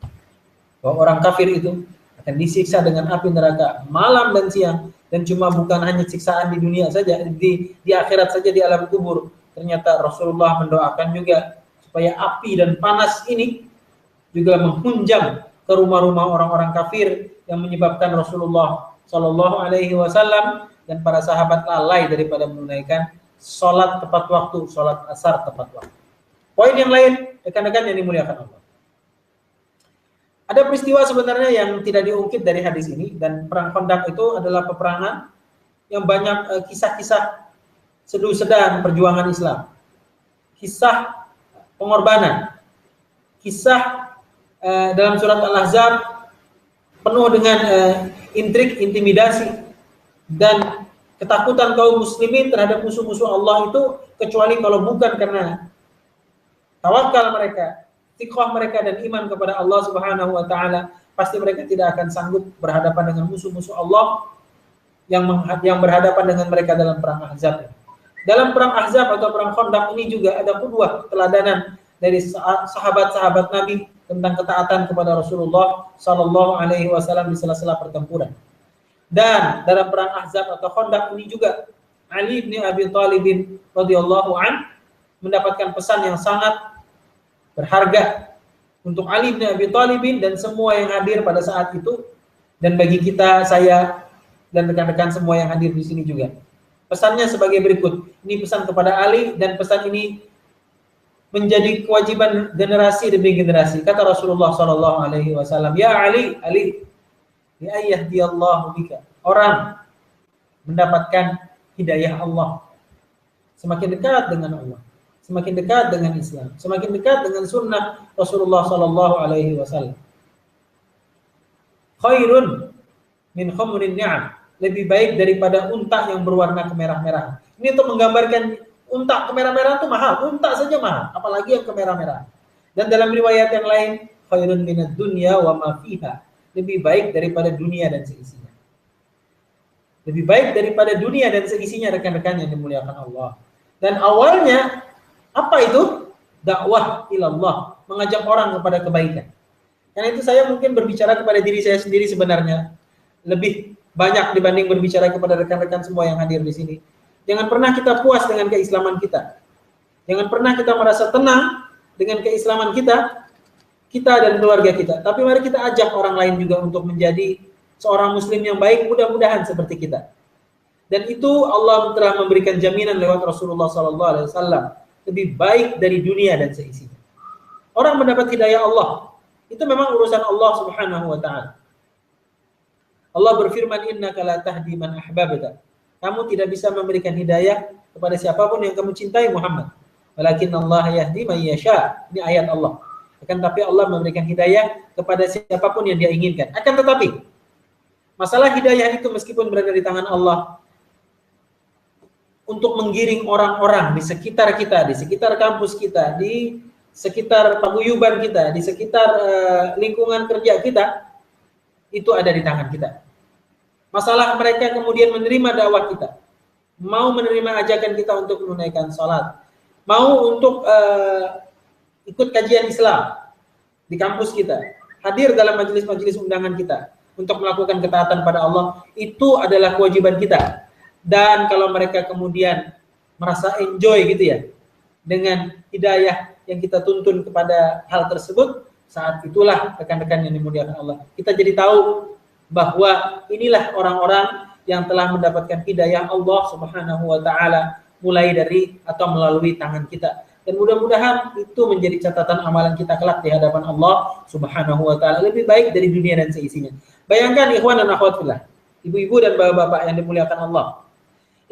bahwa orang kafir itu akan disiksa dengan api neraka malam dan siang, dan cuma bukan hanya siksaan di dunia saja, di akhirat saja, di alam kubur. Ternyata Rasulullah mendoakan juga supaya api dan panas ini juga menghunjam ke rumah-rumah orang-orang kafir yang menyebabkan Rasulullah Sallallahu Alaihi Wasallam dan para sahabat lalai daripada menunaikan sholat tepat waktu, sholat asar tepat waktu. Poin yang lain, rekan-rekan yang dimuliakan Allah. Ada peristiwa sebenarnya yang tidak diungkit dari hadis ini, dan perang Khandaq itu adalah peperangan yang banyak kisah-kisah seduh sedang perjuangan Islam. Kisah pengorbanan. Kisah dalam surat Al-Ahzab penuh dengan intrik, intimidasi, dan ketakutan kaum muslimin terhadap musuh-musuh Allah itu, kecuali kalau bukan karena tawakal mereka, tiqah mereka dan iman kepada Allah Subhanahu wa taala, pasti mereka tidak akan sanggup berhadapan dengan musuh-musuh Allah yang berhadapan dengan mereka dalam perang Ahzab. Dalam perang Ahzab atau perang Khandaq ini juga ada qudwah, teladanan dari sahabat-sahabat Nabi tentang ketaatan kepada Rasulullah Sallallahu Alaihi Wasallam di sela-sela pertempuran. Dan dalam perang Ahzab atau Khandaq ini juga Ali bin Abi Thalib radhiyallahu an mendapatkan pesan yang sangat berharga untuk Ali bin Abi Thalib dan semua yang hadir pada saat itu, dan bagi kita, saya dan rekan-rekan semua yang hadir di sini juga. Pesannya sebagai berikut. Ini pesan kepada Ali, dan pesan ini menjadi kewajiban generasi demi generasi. Kata Rasulullah sallallahu alaihi wasallam, "Ya Ali, Ali, ya yahdiyallahu bika." Orang mendapatkan hidayah Allah, semakin dekat dengan Allah, semakin dekat dengan Islam, semakin dekat dengan sunnah Rasulullah sallallahu alaihi wasallam. Khairun min khumrin ni'am, lebih baik daripada unta yang berwarna kemerah-merahan. Ini untuk menggambarkan unta kemerah-merahan itu mahal, unta saja mahal, apalagi yang kemerah-merahan. Dan dalam riwayat yang lain, khairun minad dunya wa ma fiha, lebih baik daripada dunia dan seisinya. Lebih baik daripada dunia dan seisinya, rekan-rekan yang dimuliakan Allah. Dan awalnya apa itu? Dakwah ilallah, mengajak orang kepada kebaikan. Karena itu saya mungkin berbicara kepada diri saya sendiri sebenarnya lebih banyak dibanding berbicara kepada rekan-rekan semua yang hadir di sini. Jangan pernah kita puas dengan keislaman kita. Jangan pernah kita merasa tenang dengan keislaman kita dan keluarga kita. Tapi mari kita ajak orang lain juga untuk menjadi seorang muslim yang baik, mudah-mudahan seperti kita. Dan itu Allah telah memberikan jaminan lewat Rasulullah SAW, lebih baik dari dunia dan seisinya. Orang mendapat hidayah Allah, itu memang urusan Allah Subhanahu wa taala. Allah berfirman, "Innaka la tahdi man ahbabta." Kamu tidak bisa memberikan hidayah kepada siapapun yang kamu cintai, Muhammad. Walakinnallaha yahdi man yasha. Ini ayat Allah. Akan tapi Allah memberikan hidayah kepada siapapun yang Dia inginkan. Akan tetapi masalah hidayah itu meskipun berada di tangan Allah, untuk menggiring orang-orang di sekitar kita, di sekitar kampus kita, di sekitar paguyuban kita, di sekitar lingkungan kerja kita, itu ada di tangan kita. Masalah mereka kemudian menerima dakwah kita, mau menerima ajakan kita untuk menunaikan salat, mau untuk ikut kajian Islam di kampus kita, hadir dalam majelis-majelis undangan kita untuk melakukan ketaatan pada Allah, itu adalah kewajiban kita. Dan kalau mereka kemudian merasa enjoy gitu ya dengan hidayah yang kita tuntun kepada hal tersebut, saat itulah rekan-rekan yang dimuliakan Allah, kita jadi tahu bahwa inilah orang-orang yang telah mendapatkan hidayah Allah Subhanahu wa taala mulai dari atau melalui tangan kita. Dan mudah-mudahan itu menjadi catatan amalan kita kelak di hadapan Allah Subhanahu wa taala, lebih baik dari dunia dan seisinya. Bayangkan ikhwan dan akhwat fillah, ibu-ibu dan bapak-bapak yang dimuliakan Allah.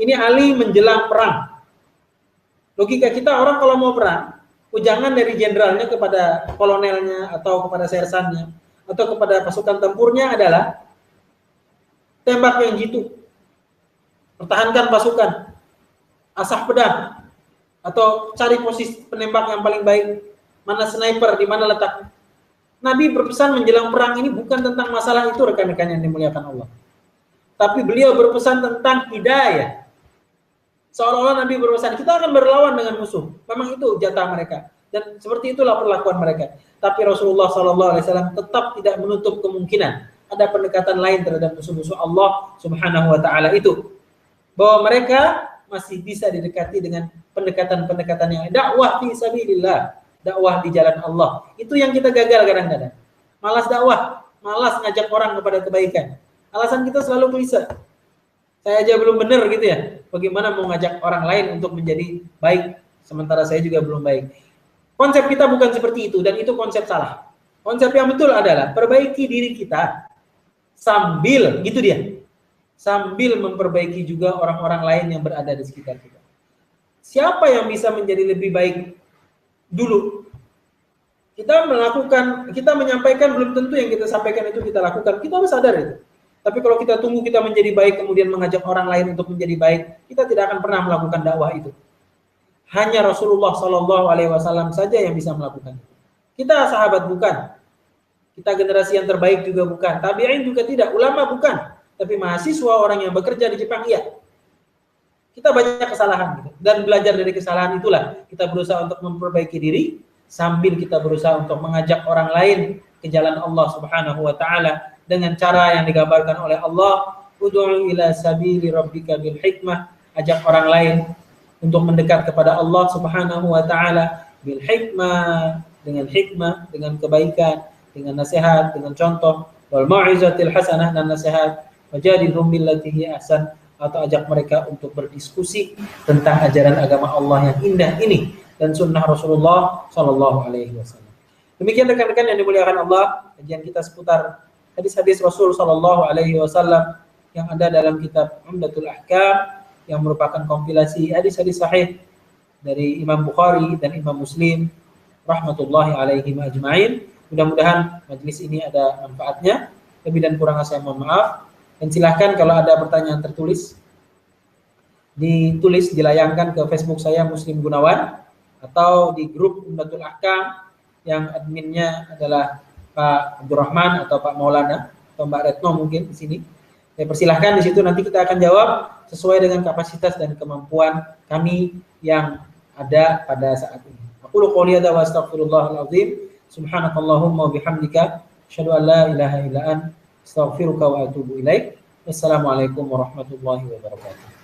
Ini Ali menjelang perang. Logika kita, orang kalau mau perang, ujangan dari jenderalnya kepada kolonelnya atau kepada sersannya atau kepada pasukan tempurnya adalah tembak yang jitu, pertahankan pasukan, asah pedang, atau cari posisi penembak yang paling baik, mana sniper, di mana letak. Nabi berpesan menjelang perang ini bukan tentang masalah itu, rekan-rekan yang dimuliakan Allah, tapi beliau berpesan tentang hidayah. Seolah-olah Nabi berpesan, kita akan berlawan dengan musuh. Memang itu jatah mereka. Dan seperti itulah perlakuan mereka. Tapi Rasulullah SAW tetap tidak menutup kemungkinan ada pendekatan lain terhadap musuh-musuh Allah Subhanahu wa taala itu. Bahwa mereka masih bisa didekati dengan pendekatan-pendekatan yang dakwah fi sabilillah, dakwah di jalan Allah. Itu yang kita gagal kadang-kadang. Malas dakwah, malas ngajak orang kepada kebaikan. Alasan kita selalu gelisah. Saya aja belum benar gitu ya. Bagaimana mau ngajak orang lain untuk menjadi baik sementara saya juga belum baik. Konsep kita bukan seperti itu dan itu konsep salah. Konsep yang betul adalah perbaiki diri kita sambil gitu dia. Sambil memperbaiki juga orang-orang lain yang berada di sekitar kita. Siapa yang bisa menjadi lebih baik dulu? Kita menyampaikan belum tentu yang kita sampaikan itu kita lakukan. Kita harus sadar itu. Tapi kalau kita tunggu kita menjadi baik kemudian mengajak orang lain untuk menjadi baik, kita tidak akan pernah melakukan dakwah itu. Hanya Rasulullah SAW saja yang bisa melakukan itu. Kita sahabat bukan, kita generasi yang terbaik juga bukan, tabi'in juga tidak, ulama bukan, tapi mahasiswa orang yang bekerja di Jepang iya. Kita banyak kesalahan gitu. Dan belajar dari kesalahan itulah kita berusaha untuk memperbaiki diri sambil kita berusaha untuk mengajak orang lain ke jalan Allah Subhanahu wa taala dengan cara yang digambarkan oleh Allah, ud'u ila sabili rabbika bil hikmah, ajak orang lain untuk mendekat kepada Allah Subhanahu wa taala bil hikmah dengan hikmah, dengan kebaikan, dengan nasihat, dengan contoh, wal mau'izatil hasanah, dan nasihat, wajadilhum billati hi ahsan, atau ajak mereka untuk berdiskusi tentang ajaran agama Allah yang indah ini dan sunnah Rasulullah Shallallahu Alaihi Wasallam. Demikian rekan-rekan yang dimuliakan Allah, kajian kita seputar hadis-hadis Rasul Shallallahu Alaihi Wasallam yang ada dalam kitab Umdatul Ahkam, yang merupakan kompilasi hadis-hadis sahih dari Imam Bukhari dan Imam Muslim rahmatullahi alaihim ajma'in. Mudah-mudahan majelis ini ada manfaatnya. Lebih dan kurang saya mohon maaf. Dan silahkan kalau ada pertanyaan tertulis, ditulis, dilayangkan ke Facebook saya Muslim Gunawan, atau di grup Umdatul Ahkam yang adminnya adalah Pak Abdurrahman atau Pak Maulana atau Mbak Retno mungkin di sini. Saya persilahkan di situ, nanti kita akan jawab sesuai dengan kapasitas dan kemampuan kami yang ada pada saat ini. Aqulu qouli hadza wa astaghfirullahal azim. Subhanakallahumma wa bihamdika asyhadu an la ilaha illa anta astaghfiruka wa atubu ilaik. Wassalamualaikum warahmatullahi wabarakatuh.